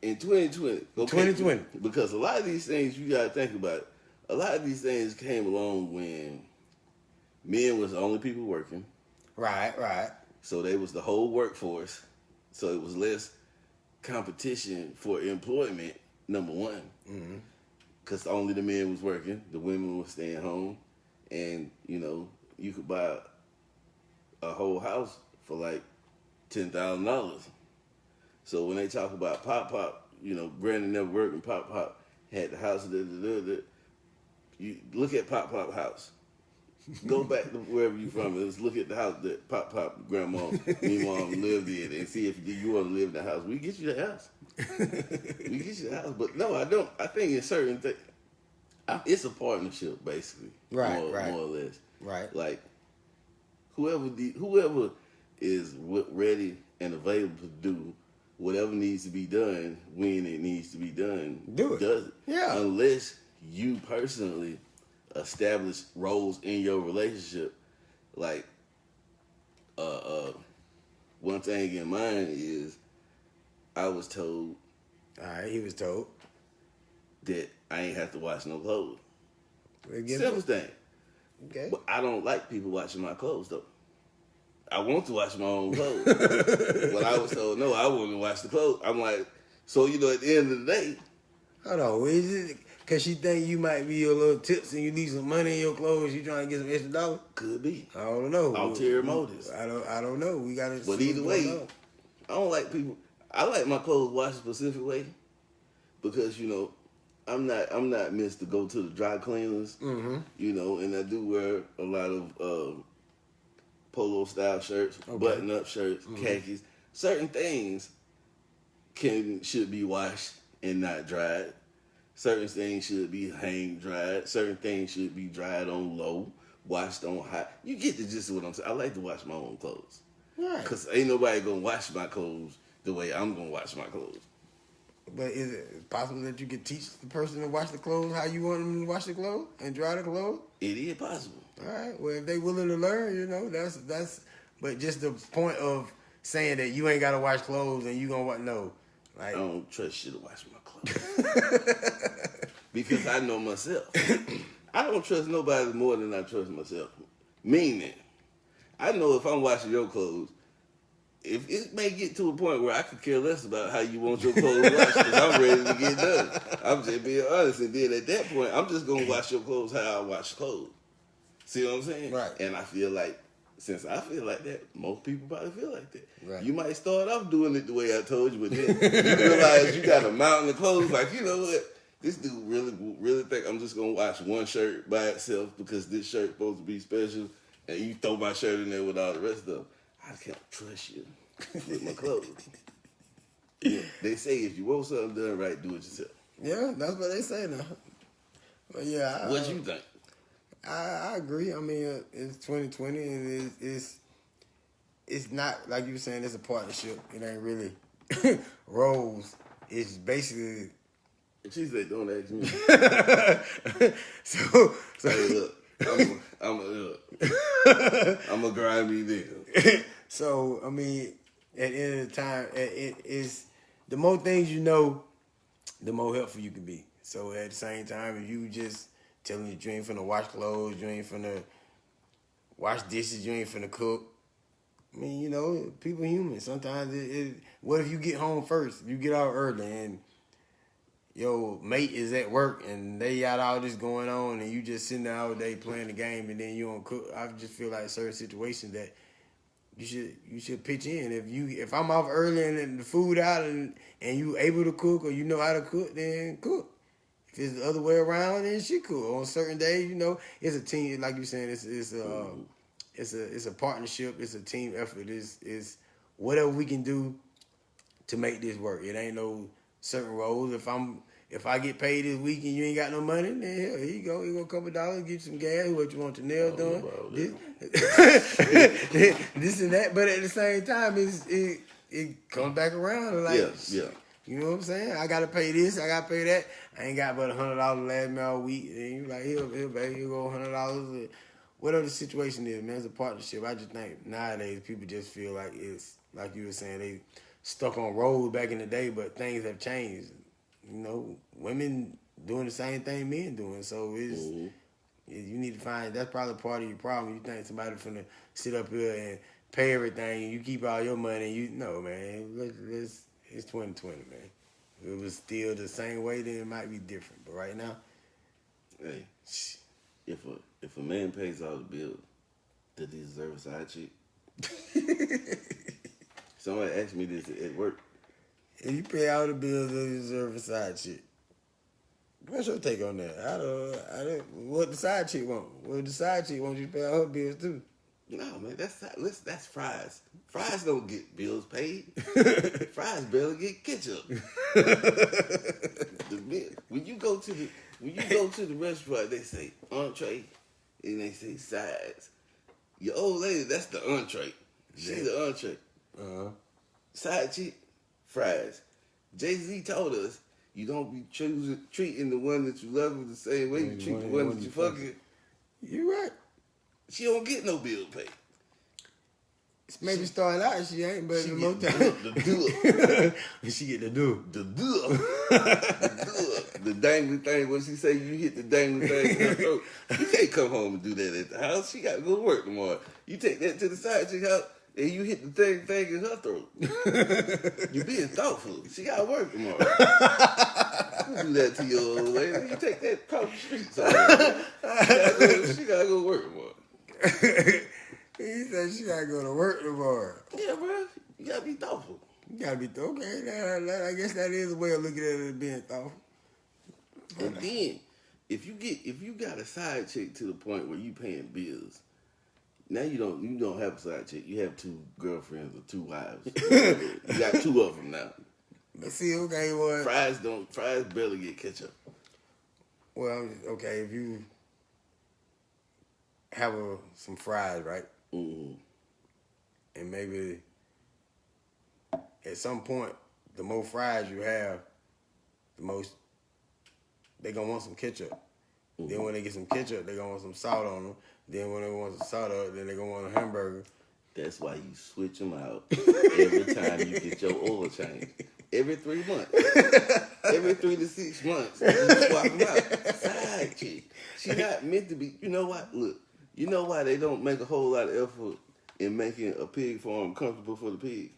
In 2020. Okay, 2020. Because a lot of these things you gotta think about. A lot of these things came along when men was the only people working. Right. So they was the whole workforce. So it was less competition for employment, number one. Mm-hmm. Because only the men was working, the women was staying home, and you could buy a whole house for like $10,000. So when they talk about Pop, Brandon never worked and Pop had the house. You look at Pop house. Go back to wherever you from. Let's look at the house that Pop grandma, me mom lived in, and see if you want to live in the house. We get you the house. We get you the house. But no, I don't. I think in certain things, it's a partnership, basically. Right. More or less. Right. Like whoever is ready and available to do whatever needs to be done when it needs to be done, does it. Yeah. Unless you personally establish roles in your relationship. Like, one thing in mind is I was told. All right, he was told that I ain't have to wash no clothes. Again, simple thing. Okay. But I don't like people washing my clothes, though. I want to wash my own clothes. When I was told, no, I want to wash the clothes. I'm like, so, at the end of the day. Hold on. Is it because she think you might be a little tips and you need some money in your clothes, you trying to get some extra dollars? Could be. I don't know. Ulterior motives. I don't know. We got to But either way, I don't like people. I like my clothes washed a specific way because, I'm not meant to go to the dry cleaners, and I do wear a lot of polo style shirts, button up shirts, khakis. Certain things should be washed and not dried. Certain things should be hang dried. Certain things should be dried on low, washed on high. You get the gist of what I'm saying. I like to wash my own clothes. Right. Because ain't nobody going to wash my clothes the way I'm going to wash my clothes. But is it possible that you could teach the person to wash the clothes how you want them to wash the clothes and dry the clothes? It is possible. All right. Well, if they willing to learn, that's. But just the point of saying that you ain't got to wash clothes and you gonna no, like I don't trust you to wash my clothes because I know myself. I don't trust nobody more than I trust myself. Meaning, I know if I'm washing your clothes, if it may get to a point where I could care less about how you want your clothes washed because I'm ready to get done. I'm just being honest. And then at that point, I'm just going to wash your clothes how I wash clothes. See what I'm saying? Right. And I feel like, since I feel like that, most people probably feel like that. Right. You might start off doing it the way I told you, but then you realize you got a mountain of clothes. Like, you know what? This dude really think I'm just going to wash one shirt by itself because this shirt supposed to be special, and you throw my shirt in there with all the rest of them. I can't trust you with my clothes. Yeah, they say if you want something done right, do it yourself. Yeah, that's what they say now. But yeah, What you think? I agree. I mean, it's 2020, and it's not like you were saying. It's a partnership. It ain't really roles. It's basically. She said, "Don't ask me." so hey, look, I'm a grimy nigga. So I mean, at the end of the time, it is the more things you know, the more helpful you can be. So at the same time, if you just telling you ain't finna wash clothes, you ain't finna wash dishes, you ain't finna cook. I mean, you know, people human. Sometimes what if you get home first? You get out early and your mate is at work and they got all this going on and you just sitting there all day playing the game and then you don't cook. I just feel like certain situations that you should pitch in. If I'm off early and the food out and you able to cook or you know how to cook, then cook. If it's the other way around, then she cook. On certain days, you know, it's a team. Like you saying, it's a partnership. It's a team effort. It's whatever we can do to make this work. It ain't no certain roles. If I get paid this week and you ain't got no money, then hell, here you go. You go a couple $, get you some gas. What you want your nails done? This and that. But at the same time, it comes back around. Like, yeah. You know what I'm saying? I gotta pay this. I gotta pay that. I ain't got but $100 last me all week. And you like, here, baby, here go $100. Whatever the situation is, man, it's a partnership. I just think nowadays people just feel like it's like you were saying they stuck on road back in the day, but things have changed. You know, women doing the same thing men doing. So it's you need to find that's probably part of your problem. You think somebody finna sit up here and pay everything and you keep all your money. You know, man, it's 2020, man. If it was still the same way, then it might be different. But right now, hey, if a man pays all the bills, does he deserve a side chick? Somebody asked me this at work. if you pay all the bills, you deserve a side chick. What's your take on that? What the side chick want? Well, the side chick wants you to pay all her bills too. No, man, that's fries. Fries don't get bills paid. Fries barely get ketchup. When you go to the restaurant, they say entree and they say sides. Your old lady, that's the entree. She's the entree. Side chick, fries. Jay-Z told us you don't be treating the one that you love the same way you treat the one that you fucking. You right. She don't get no bill paid. Maybe starting out she ain't, but She most get time the do. she get the do. The do. The dangly thing. When she say you hit the dangly thing in her throat, you can't come home and do that at the house. She got to go to work tomorrow. You take that to the side chick house and you hit the thing in her throat. You being thoughtful. She got to work tomorrow. You do that to your old lady. You take that across the street somewhere. She got to go to work tomorrow. He said she gotta go to work tomorrow. Yeah, bro. You gotta be thoughtful. You gotta be okay. I guess that is a way of looking at it as being thoughtful. And then, if you got a side chick to the point where you paying bills, now you don't have a side chick. You have 2 girlfriends or 2 wives. You got 2 of them now. But see, okay, well, Fries barely get ketchup. well, okay, if you have some fries, right? Mm-hmm. And maybe at some point, the more fries you have, the most they gonna want some ketchup. Mm-hmm. Then when they get some ketchup, they gonna want some salt on them. Then when they want some salt on, then they gonna want a hamburger. That's why you switch them out every time you get your oil change. Every 3 months. Every 3 to 6 months. You swap them out. Side chick. She not meant to be. You know what? Look. You know why they don't make a whole lot of effort in making a pig farm comfortable for the pig.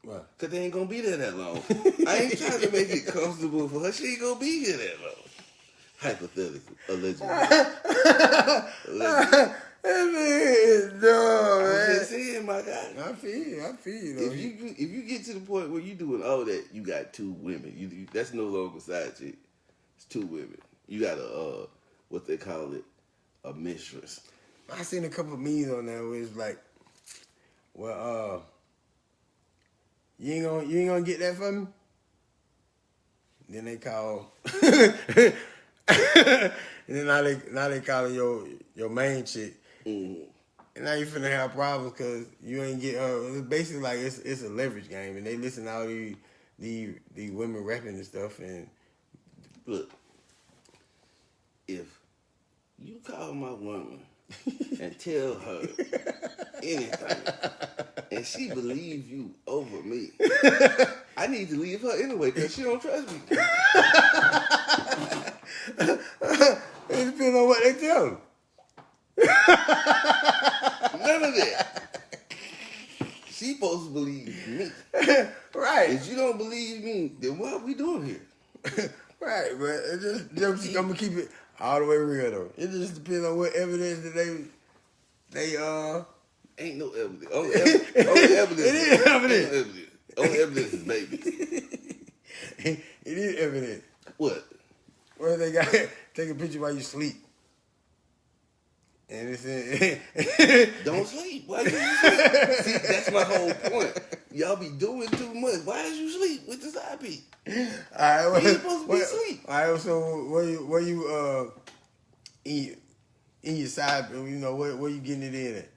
Right. Cause they ain't gonna be there that long. I ain't trying to make it comfortable for her. She ain't gonna be here that long. Hypothetically, allegedly. Allegedly. That man, no, I'm man. just saying, my guy. I feel you. Though. If you get to the point where you doing all that, you got two women. You that's no longer side chick. It's two women. You got a what they call it, a mistress. I seen a couple of memes on there where it's like, well, you ain't gonna get that for me. Then they call, and then now they calling your main chick. Mm-hmm. And now you finna have problems because you ain't get it's basically like it's a leverage game, and they listen to all the women rapping and stuff. And Look, if you call my woman and tell her anything, and she believe you over me, I need to leave her anyway because she don't trust me. it depends on what they tell them. None of that. She supposed to believe me. Right. If you don't believe me, then what are we doing here? Right, but it just I'm gonna keep it all the way real though. It just depends on what evidence that they Ain't no evidence. Only evidence. It is evidence. Only evidence is baby. It is evidence. What? Where they got take a picture while you sleep. And it's Don't sleep. Why you sleep? See, that's my whole point. Y'all be doing too much. Why did you sleep with the side piece? All right, You supposed to be asleep. All right, so where you in your side, you know, where you getting it in at?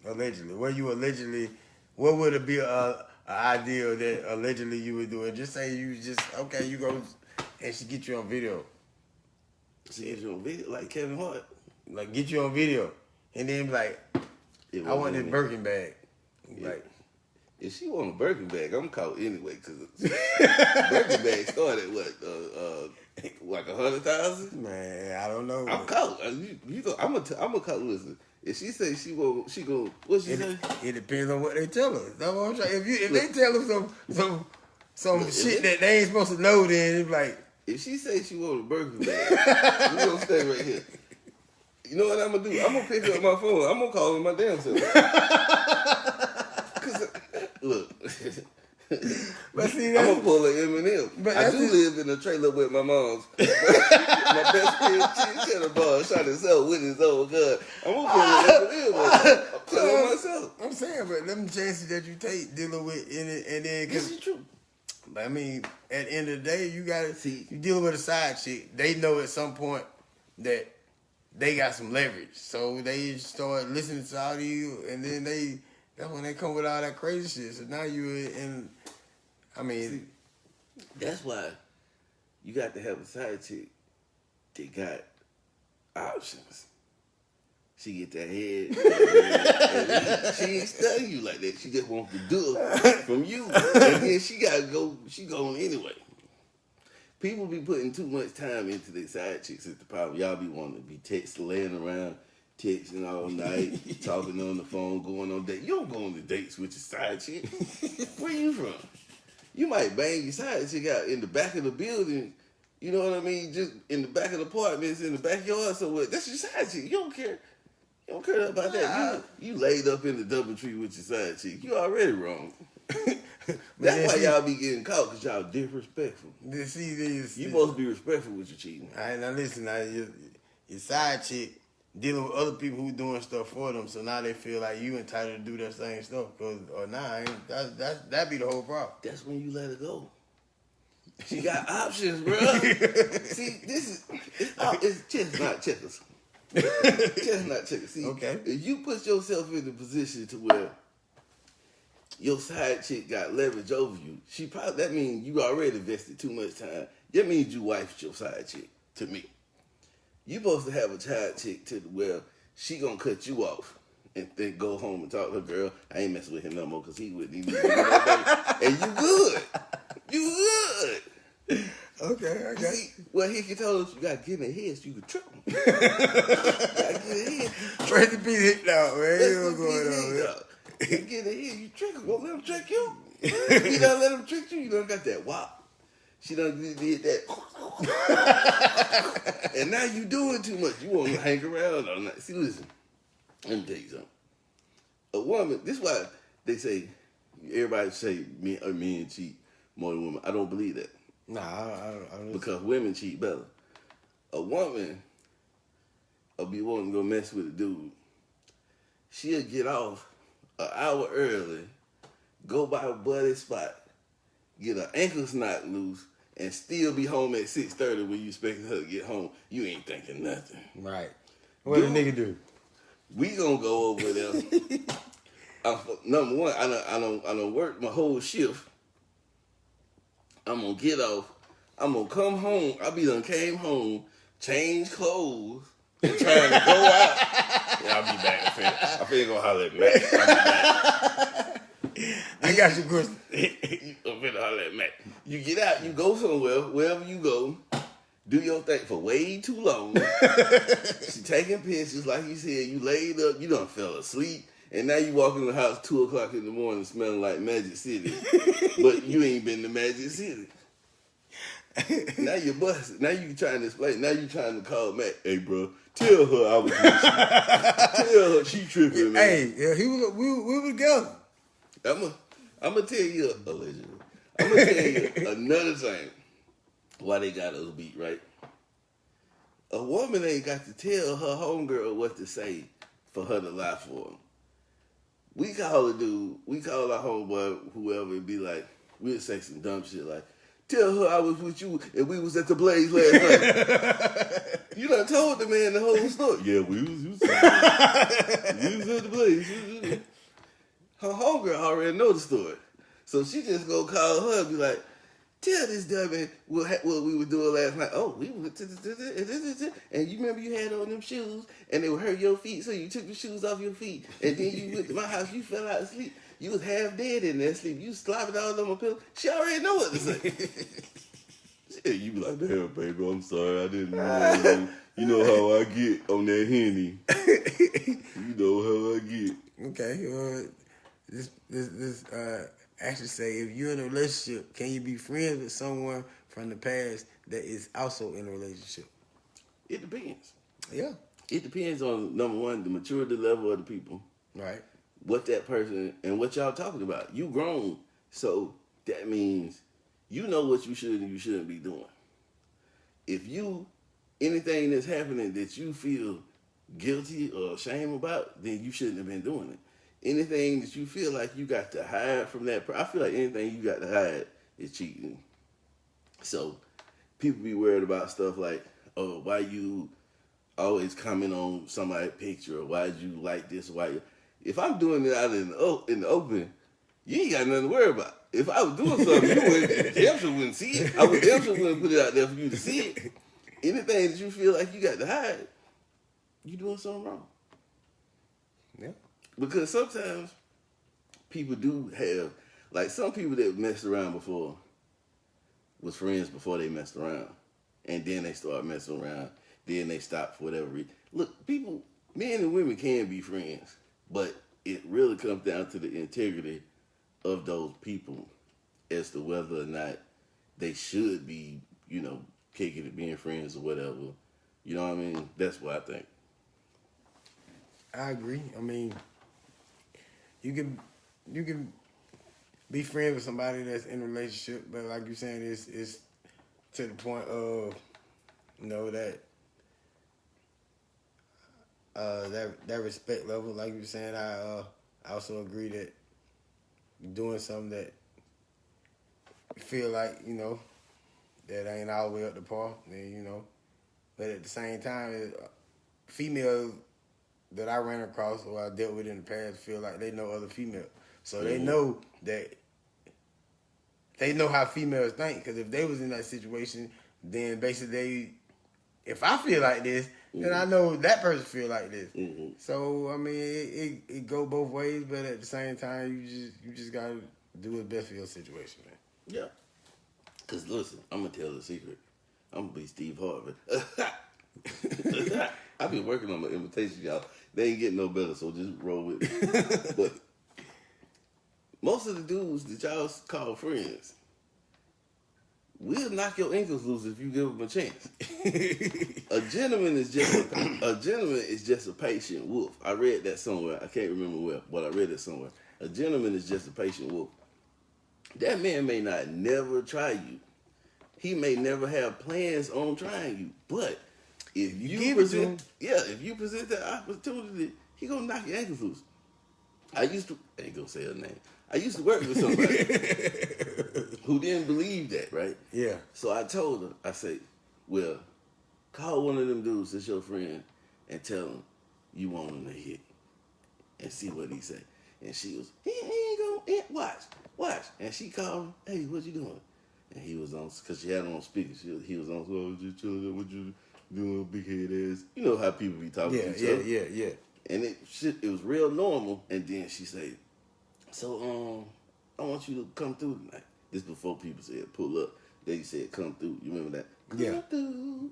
Allegedly. Where you allegedly, what would it be a idea that allegedly you would do it? Just say you just, okay, you go, and she get you on video. She get you on video like Kevin Hart. Like, get you on video. And then be like, I want this Birkin bag. Yeah. Like, if she want a Birkin bag, I'm caught anyway, because Birkin bag started at what, like 100,000? man, I don't know. I'm caught. I'm gonna call. Listen, if she say she go, what she say? It depends on what they tell her. That's what I'm trying. If they tell her some shit that they ain't supposed to know, then it's like, if she say she want a Birkin bag, we gonna stay right here. You know what I'm gonna do? I'm gonna pick up my phone. I'm gonna call her my damn self. Cause look, but see, I'm gonna pull an Eminem. But I do live in a trailer with my mom's. My best friend, she should have shot himself with his own gun. I'm gonna pull an Eminem. I'm telling myself. I'm saying, but them chances that you take dealing with in it, and then This is true. I mean, at the end of the day, you gotta See, you dealing with a side chick. They know at some point that they got some leverage, so they start listening to all of you, and then that's when they come with all that crazy shit. So now you in, I mean, see, that's why you got to have a side chick that got options. She get that head. She ain't studying you like that. She just wants to do it from you, and then she gotta go. She going anyway. People be putting too much time into their side chicks. Is the problem. Y'all be wanting to be laying around, texting all night, talking on the phone, going on dates. You don't go on the dates with your side chick. Where you from? You might bang your side chick out in the back of the building. You know what I mean? Just in the back of the apartments, in the backyard. So what? That's your side chick. You don't care. You don't care about that. You laid up in the DoubleTree with your side chick. You already wrong. That's why y'all be getting caught, because y'all disrespectful. You supposed to be respectful with your cheating. All right, now listen, your side chick dealing with other people who doing stuff for them, so now they feel like you entitled to do that same stuff. That be the whole problem. That's when you let her go. She got options, bro. See, it's chestnut checkers. Chestnut checkers. See, okay. If you put yourself in the position to where your side chick got leverage over you, that means you already invested too much time. That means you wifed your side chick, to me. You supposed to have a side chick to where she gonna cut you off and then go home and talk to her girl. I ain't messing with him no more because he wouldn't even do that. And you good. You good. Okay, okay. See, well, he told us you gotta get in the head so you can trick him. You gotta get in the head. Rest in peace, Hit Dog, man. That's You know what's the going PG, on, man. dog. You get in the head, you trick him. Won't let him trick you. You done let him trick you. You done got that wop. She done did that. And now you doing too much. You want to hang around all night. See, listen. Let me tell you something. A woman. This is why they say everybody say men cheat more than women. I don't believe that. Nah, I don't. Because women cheat better. A woman will be wanting to go mess with a dude. She'll get off an hour early, go by a buddy spot, get her ankles knocked loose, and still be home at 6:30 when you expecting her to get home. You ain't thinking nothing. Right. What the nigga do? We gonna go over there. Number one, I don't work my whole shift. I'm gonna get off. I'm gonna come home. I came home, change clothes, and trying to go out. Yeah, I'll be back. I finna go holler at Matt. I'll be back. I got you, Chris. I'm finna holler at Matt. You get out, you go somewhere, wherever you go, do your thing for way too long. She taking pictures, like you said, you laid up, you done fell asleep, and now you walk in the house 2 o'clock in the morning smelling like Magic City. But you ain't been to Magic City. Now you're busted. Now you trying to explain. Now you trying to call Matt. Hey, bro, tell her I was with you. Tell her she tripping, man. Hey, yeah, we were together. I'm gonna tell you allegedly. I'm gonna tell you another thing. Why they got us beat, right? A woman ain't got to tell her homegirl what to say for her to lie for him. We call a dude, we call our homeboy, whoever, and be like, we'll say some dumb shit like, tell her I was with you and we was at the Blaze last night. You done told the man the whole story. Yeah, we was at the Blaze. Her homegirl already know the story. So she just go call her and be like, tell this dummy what we were doing last night. Oh, we went to and you remember you had on them shoes and they would hurt your feet, so you took the shoes off your feet. And then you went to my house, you fell out asleep. You was half dead in there sleep. You slopping all on my pillow. She already know what to say. Yeah, you be like, damn, baby, I'm sorry. I didn't know. You know how I get on that Henny. You know how I get. Okay, well, this actually say, if you're in a relationship, can you be friends with someone from the past that is also in a relationship? It depends. Yeah. It depends on, number one, the maturity level of the people. Right. What that person and what y'all talking about. You grown, so that means you know what you should and you shouldn't be doing. If anything that's happening that you feel guilty or ashamed about, then you shouldn't have been doing it. Anything that you feel like you got to hide from that, I feel like anything you got to hide is cheating. So people be worried about stuff like, oh, why you always comment on somebody's picture, or why you like this, if I'm doing it out in the open, you ain't got nothing to worry about. If I was doing something, you wouldn't see it. I would wouldn't put it out there for you to see it. Anything that you feel like you got to hide, you doing something wrong. Yeah. Because sometimes people do have, like some people that messed around before was friends before they messed around. And then they start messing around. Then they stop for whatever reason. Look, men and women can be friends. But it really comes down to the integrity of those people as to whether or not they should be, kicking it, being friends or whatever. You know what I mean? That's what I think. I agree. I mean, you can be friends with somebody that's in a relationship, but like you're saying, it's to the point of, that respect level. Like you were saying, I also agree that doing something that you feel like, that ain't all the way up to par, then, but at the same time, females that I ran across or I dealt with in the past feel like they know other females. So they know that, they know how females think, because if they was in that situation, then basically if I feel like this, then I know that person feel like this. Mm-hmm. So, I mean, it go both ways, but at the same time, you just got to do what's best for your situation, man. Yeah. Cause listen, I'm gonna tell the secret. I'm gonna be Steve Harvey. I've been working on my imitation, y'all. They ain't getting no better, so just roll with it. But most of the dudes that y'all call friends will knock your ankles loose if you give them a chance. A gentleman is just a patient wolf. I read that somewhere. I can't remember where, but I read it somewhere. A gentleman is just a patient wolf. That man may not never try you. He may never have plans on trying you, but if you present that opportunity, he gonna knock your ankles loose. I ain't gonna say her name. I used to work with somebody who didn't believe that, right? Yeah. So I told her, I said, well, call one of them dudes that's your friend and tell him you want him to hit and see what he say. And she was, he ain't gonna, watch. And she called him, hey, what you doing? And he was on, because she had him on speaker. He was on, so I was just chilling up, what you doing, big head ass. You know how people be talking to each other. Yeah. And it was real normal. And then she said, so, I want you to come through tonight. This before people said pull up. They said come through. You remember that? Yeah. Come through.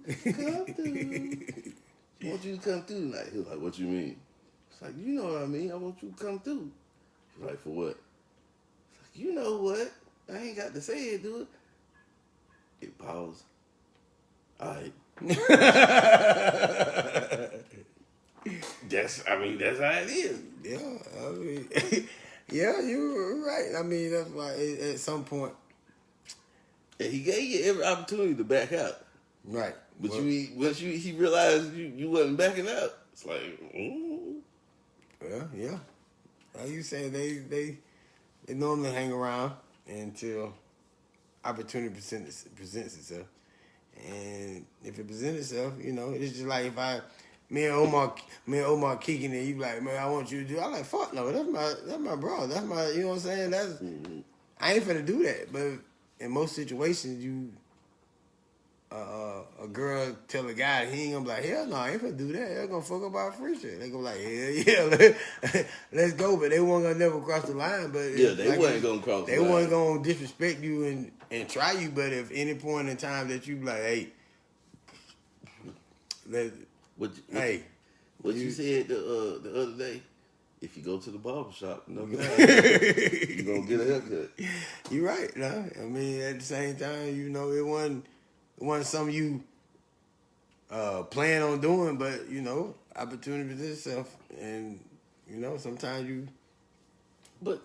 I want you to come through tonight. He was like, what you mean? It's like, you know what I mean. I want you to come through. She's like, for what? It's like, you know what? I ain't got to say it, dude. It paused. All right. That's how it is. Yeah, I mean, yeah, you're right. I mean, that's why at some point, And he gave you every opportunity to back out. right? But he realized you wasn't backing out. It's like, Well, yeah. Like you said, they normally hang around until opportunity presents itself. And if it presents itself, it's just like if me and Omar kicking it, you like, man, I want you to do. I like, fuck no, that's my bro. That's my, you know what I'm saying? I ain't finna do that. But in most situations, a girl tell a guy he ain't gonna be like, hell no, I ain't finna do that. They're gonna fuck up our friendship. They gonna be like, hell yeah, let's go. But they weren't gonna never cross the line. But yeah, they wasn't gonna cross the line. They wasn't gonna disrespect you and try you. But if any point in time that you be like, hey, what you said the other day, if you go to the barber shop, you're gonna get a haircut. You're right, no? I mean, at the same time, it wasn't something you plan on doing, but opportunity presents itself, and sometimes you. But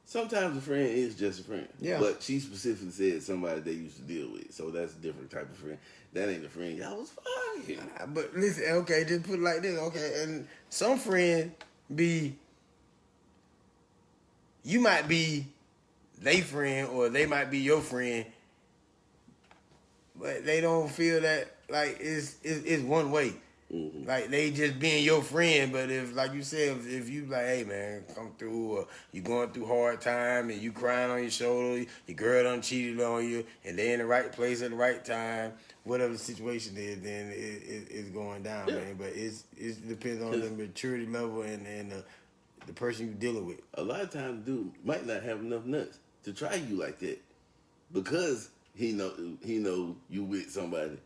sometimes a friend is just a friend. Yeah. But she specifically said somebody they used to deal with, so that's a different type of friend. That ain't a friend. Y'all was fine. But listen, okay, just put it like this, okay, and some friend you might be they friend or they might be your friend, but they don't feel that like it's one way. Mm-hmm. Like they just being your friend, but if like you said, if you like, hey man, come through, or you going through hard time and you crying on your shoulder, your girl done cheated on you, and they in the right place at the right time, whatever the situation is, then it's going down, man. But it depends on the maturity level and the person you dealing with. A lot of times, dude might not have enough nuts to try you like that because he know you with somebody,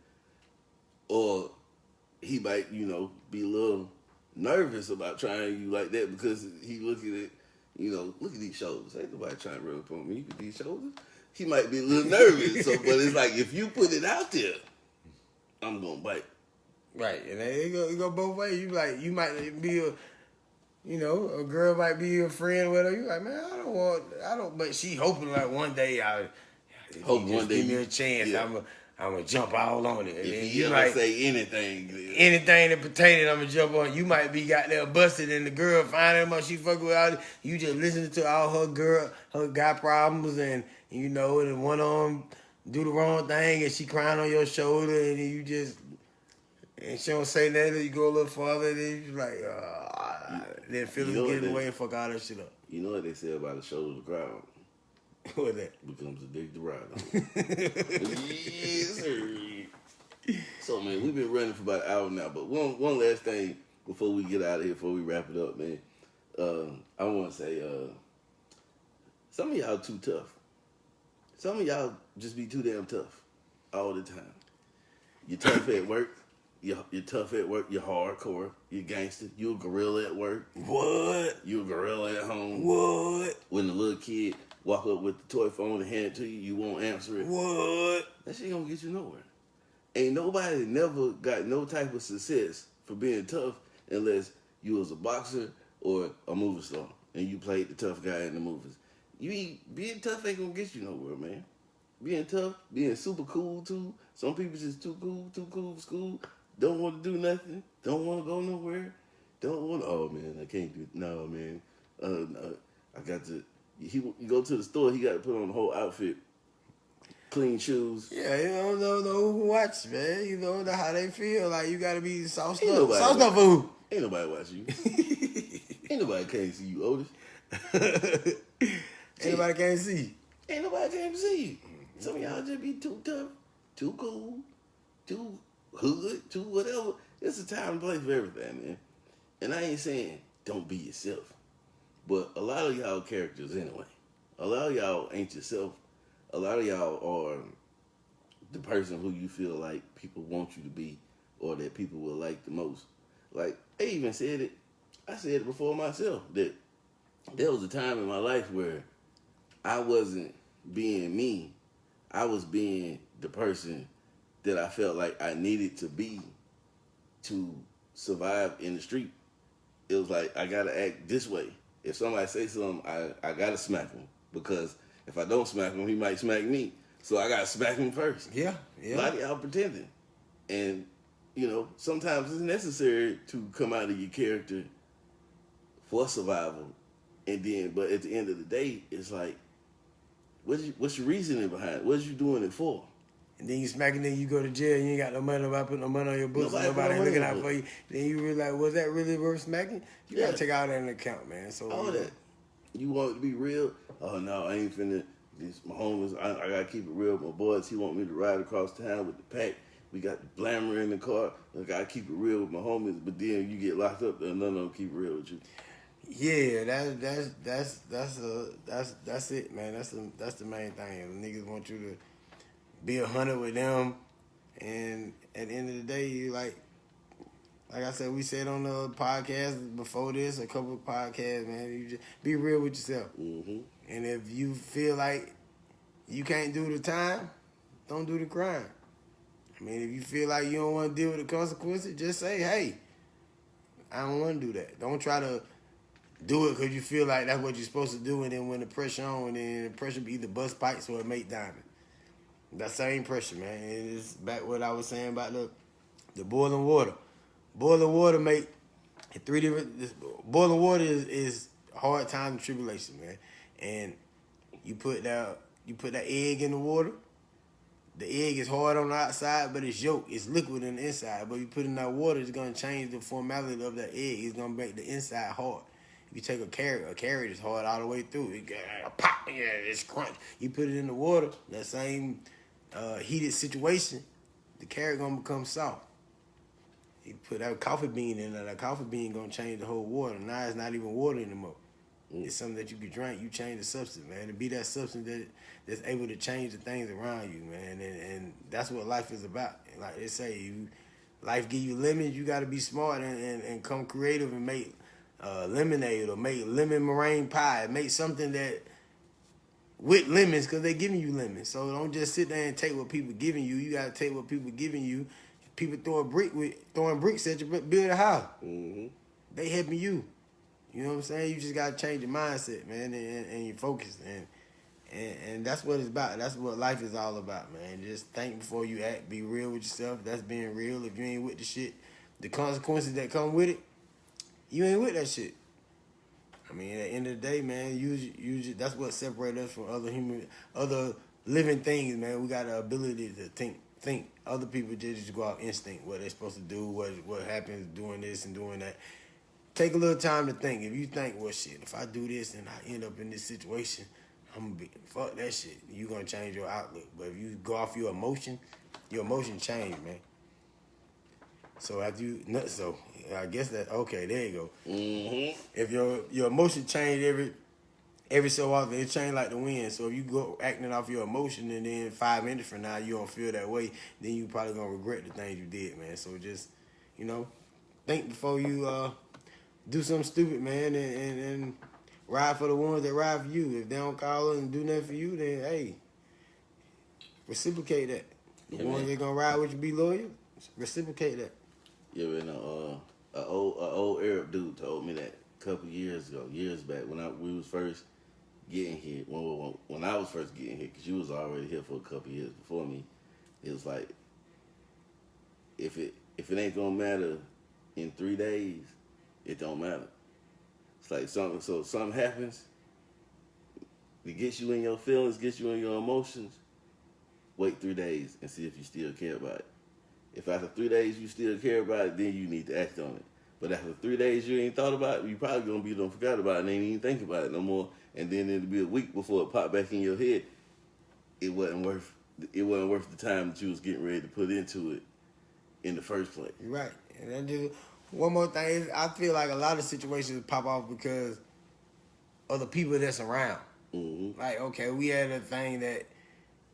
or he might, be a little nervous about trying you like that because he looking at, look at these shoulders. Ain't nobody trying to rub up on me with these shoulders. He might be a little nervous. But it's like, if you put it out there, I'm going to bite. Right. And it go both ways. You might be a girl might be your friend with her. You like, man, I don't, but she hoping like one day give me a chance. Yeah. I'm gonna jump all on it. And if you might say anything that pertaining, I'm gonna jump on. You might be got there busted, and the girl finding out she fucking with all. You just listening to all her guy problems, and and one of them do the wrong thing, and she crying on your shoulder, and and she don't say nothing. You go a little farther, then you like, then feelings get in the way and fuck all that shit up. You know what they say about the shoulder to cry on? What that? Becomes a dick to ride on. Yes, sir. So, man, we've been running for about an hour now, but one last thing before we get out of here, before we wrap it up, man. I want to say, some of y'all too tough. Some of y'all just be too damn tough all the time. You're tough at work. You're tough at work. You're hardcore. You're gangster. You a gorilla at work. What? You a gorilla at home. What? When the little kid walk up with the toy phone and hand it to you, you won't answer it. What? That shit gonna get you nowhere. Ain't nobody never got no type of success for being tough unless you was a boxer or a movie star and you played the tough guy in the movies. Being tough ain't gonna get you nowhere, man. Being tough, being super cool too. Some people just too cool for school. Don't want to do nothing. Don't want to go nowhere. Don't want. Oh man, I can't do. No man. No, I got to. You go to the store. He got to put on the whole outfit. Clean shoes. Yeah, you don't know who watch, man. You don't know how they feel. Like you gotta be sauced Ain't up. nobody Sauced up for who? Ain't nobody watching you. Ain't nobody can't see you, Otis. Ain't nobody can't see. Ain't nobody can't see you. Some of y'all just be too tough, too cool, too hood, too whatever. It's a time and place for everything, man. And I ain't saying don't be yourself. But a lot of y'all characters anyway. A lot of y'all ain't yourself. A lot of y'all are the person who you feel like people want you to be or that people will like the most. Like, I even said it. I said it before myself that there was a time in my life where I wasn't being me. I was being the person that I felt like I needed to be to survive in the street. It was like, I gotta act this way. If somebody say something, I gotta smack him. Because if I don't smack him, he might smack me. So I gotta smack him first. Yeah. A lot of y'all pretending. And, you know, sometimes it's necessary to come out of your character for survival. And then, but at the end of the day, it's like, what's your reasoning behind it? What you doing it for? And then you smacking, then you go to jail. You ain't got no money. Nobody put no money on your books. Nobody put no looking money out on for you. Then you realize, was that really worth smacking? You gotta Yeah. take all that into account, man. So All that. You want it to be real? Oh no, I ain't finna. My homies, I gotta keep it real. My boys, he want me to ride across town with the pack. We got the blammer in the car. I gotta keep it real with my homies. But then you get locked up, and none of them keep it real with you. Yeah, that's it, man. That's the main thing. The niggas want you to be 100 with them, and at the end of the day, you like I said, we said on the podcast before this, a couple of podcasts, man. You just be real with yourself, and if you feel like you can't do the time, don't do the crime. I mean, if you feel like you don't want to deal with the consequences, just say, hey, I don't want to do that. Don't try to do it because you feel like that's what you're supposed to do, and then when the pressure on, then the pressure be either bust pipes or it make diamond. That same pressure, man. And it's back what I was saying about the boiling water. Boiling water make three different. Boiling water is hard times and tribulation, man. And you put that egg in the water. The egg is hard on the outside, but it's yolk. It's liquid on the inside. But you put in that water, it's gonna change the formality of that egg. It's gonna make the inside hard. If you take a carrot is hard all the way through. It got pop, yeah, it's crunch. You put it in the water, that same heated situation, the carrot gonna become soft. You put that coffee bean in there, that coffee bean gonna change the whole water. Now it's not even water anymore. It's something that you can drink. You change the substance, man. To be that substance that's able to change the things around you, man. And that's what life is about. Like they say, life give you lemons. You got to be smart and come creative and make lemonade or make lemon meringue pie. Make something that with lemons because they giving you lemons. So don't just sit there and take what people giving you. You got to take what people giving you. People throwing bricks at you, build a house. They helping you. You know what I'm saying? You just gotta change your mindset, man, and your focus, and that's what it's about. That's what life is all about, man. Just think before you act. Be real with yourself. That's being real. If you ain't with the shit, the consequences that come with it, you ain't with that shit. I mean, at the end of the day, man, use that's what separates us from other living things, man. We got the ability to think. Other people just go off instinct, what they're supposed to do, what happens doing this and doing that. Take a little time to think. If you think, well, shit, if I do this and I end up in this situation, I'm gonna be, fuck that shit. You're gonna change your outlook. But if you go off your emotion change, man. So I guess that, okay, there you go. If your emotion change every so often it change like the wind. So if you go acting off your emotion and then 5 minutes from now you don't feel that way, then you probably gonna regret the things you did, man. So just, you know, think before you do something stupid, man, and ride for the ones that ride for you. If they don't call and do nothing for you, then hey, reciprocate that. The ones that gonna ride with you, be loyal, reciprocate that. Yeah, man. An old Arab dude told me that a couple years back when we was first getting here. When I was first getting here, because you was already here for a couple years before me. It was like, if it ain't gonna matter in 3 days, it don't matter. It's like something happens, it gets you in your feelings, gets you in your emotions. Wait 3 days and see if you still care about it. If after 3 days you still care about it, then you need to act on it. But after 3 days you ain't thought about it, you probably gonna be done forgot about it and ain't even think about it no more. And then it'll be a week before it pop back in your head. It wasn't worth the time that you was getting ready to put into it in the first place. You're right. And then just one more thing is, I feel like a lot of situations pop off because of the people that's around. Mm-hmm. Like, okay, we had a thing that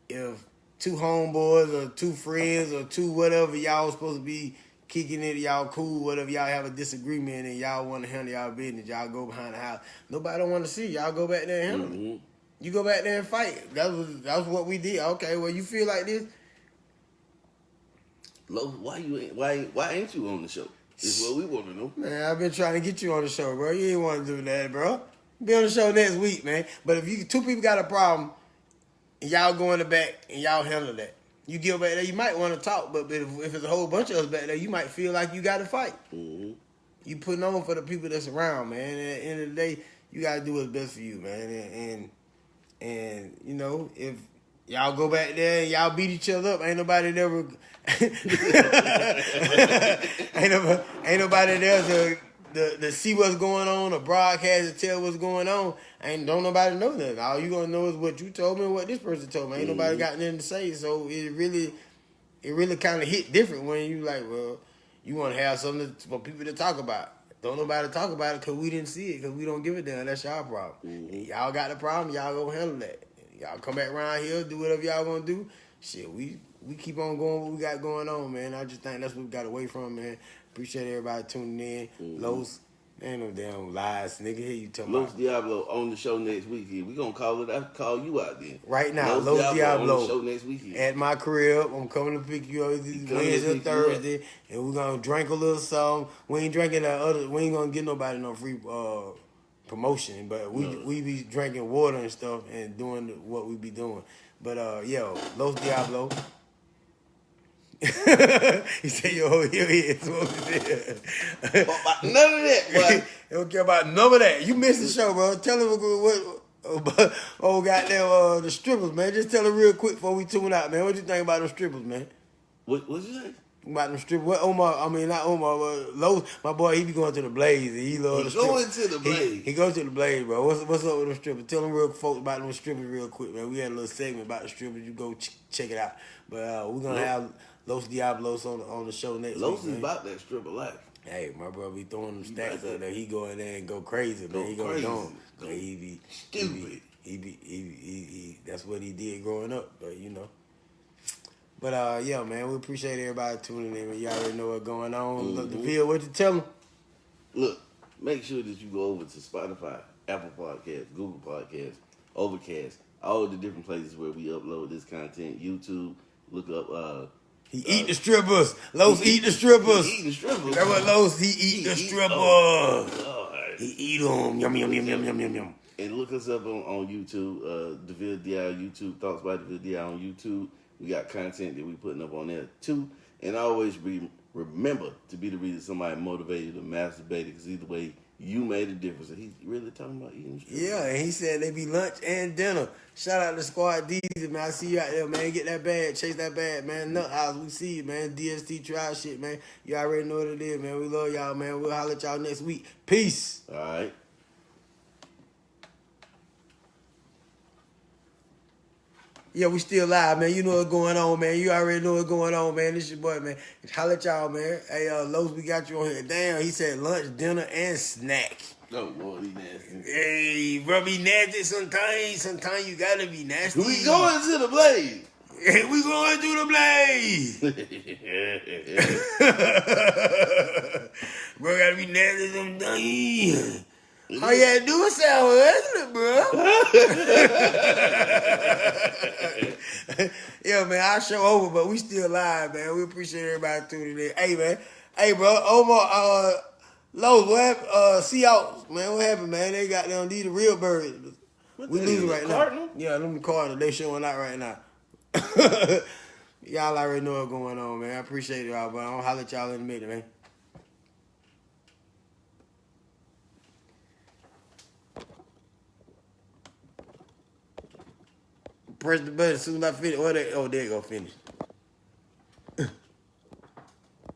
if two homeboys or two friends or two whatever, y'all supposed to be kicking it, y'all cool, whatever, y'all have a disagreement and y'all want to handle y'all business, y'all go behind the house. Nobody don't want to see y'all go back there and handle Mm-hmm. it. You go back there and fight. That was what we did. Okay, well, you feel like this? Lo, why ain't you on the show? Is what we want to know. Man, I've been trying to get you on the show, bro. You ain't want to do that, bro. Be on the show next week, man. But if you two people got a problem and y'all go in the back and y'all handle that, you get back there, you might want to talk, but if it's a whole bunch of us back there, you might feel like you got to fight. Mm-hmm. You putting on for the people that's around, man. And at the end of the day, you got to do what's best for you, man. And you know, if y'all go back there and y'all beat each other up, ain't nobody never ain't nobody there to see what's going on, or broadcast to tell what's going on. Don't nobody know nothing. All you gonna know is what you told me and what this person told me. Ain't nobody got nothing to say. So it really kind of hit different when you like, well, you want to have something for people to talk about. Don't nobody talk about it because we didn't see it, because we don't give a damn. That's y'all problem. Mm-hmm. Y'all got the problem, y'all go handle that. Y'all come back around here, do whatever y'all gonna do. Shit, we keep on going what we got going on, man. I just think that's what we got away from, man. Appreciate everybody tuning in. Mm-hmm. Los, ain't no damn lies, nigga. Here you talking Los about. Diablo on the show next weekend. We gonna call you out then. Right now, Los Los Diablo on the show next weekend. at my crib. I'm coming to pick you up Wednesday or Thursday, and we're gonna drink a little something. We ain't drinking we ain't gonna get nobody no free promotion, but we be drinking water and stuff and doing what we be doing. But yo, Los Diablo. He said, yo, here None of that, boy. They don't care about none of that. You missed the show, bro. Tell him what goddamn the strippers, man. Just tell him real quick before we tune out, man. What you think about them strippers, man? What you say? About them strippers. What Omar? I mean, not Omar, but Los. My boy, he be going to the Blaze. He love the strippers. Going to the Blaze. He goes to the Blaze, bro. What's up with them strippers? Tell them real folks about them strippers real quick, man. We had a little segment about the strippers. You go check it out. But we're gonna have Los Diablos on the show next week. Los is about that stripper life. Hey, my brother be throwing them stacks up there. He go in there and go crazy, man. He go crazy. dumb. He be Stupid. He that's what he did growing up, but you know. But yeah, man, we appreciate everybody tuning in. You already know what's going on. Look, DeVille, what you tell them? Look, make sure that you go over to Spotify, Apple Podcasts, Google Podcasts, Overcast, all the different places where we upload this content. YouTube, look up. He eat the strippers. Los eat the strippers. He eat the strippers. That's what Los, he eat the strippers. Oh, he eat them. Yum, yum, yum, yum, yum, yum, yum. And look us up on YouTube, DeVille DI YouTube, Thoughts by DeVille DI on YouTube. We got content that we putting up on there too. And always remember to be the reason somebody motivated or masturbated, because either way, you made a difference. And he's really talking about eating strippers. Yeah, and he said they be lunch and dinner. Shout out to Squad D's, man. I see you out there, man. Get that bag. Chase that bag, man. Nut House, we see you, man. DST Trial shit, man. You already know what it is, man. We love y'all, man. We'll holler at y'all next week. Peace. All right. Yeah, we still live, man. You know what's going on, man. You already know what's going on, man. This your boy, man. Holla at y'all, man. Hey, Los, we got you on here. Damn, he said lunch, dinner, and snack. Oh, Lord, he nasty. Hey, bro, be nasty sometimes. Sometimes you gotta be nasty. We going to the Blaze. Hey, we going to the Blaze. Bro, gotta be nasty sometimes. All you gotta do is sound ugly, bro. Yeah, man, our show over, but we still live, man. We appreciate everybody tuning in. Hey, man. Hey, bro, Omar, Lowe's, what happened? Seahawks, man, what happened, man? They got them, these the real birds. What We that losing is, right a now. Cardinal? Yeah, them the Cardinals. They showing out right now. Y'all already know what's going on, man. I appreciate it, y'all, but I'm gonna holler at y'all in a minute, man. Press the button as soon as I finish. Oh, there you go, finish.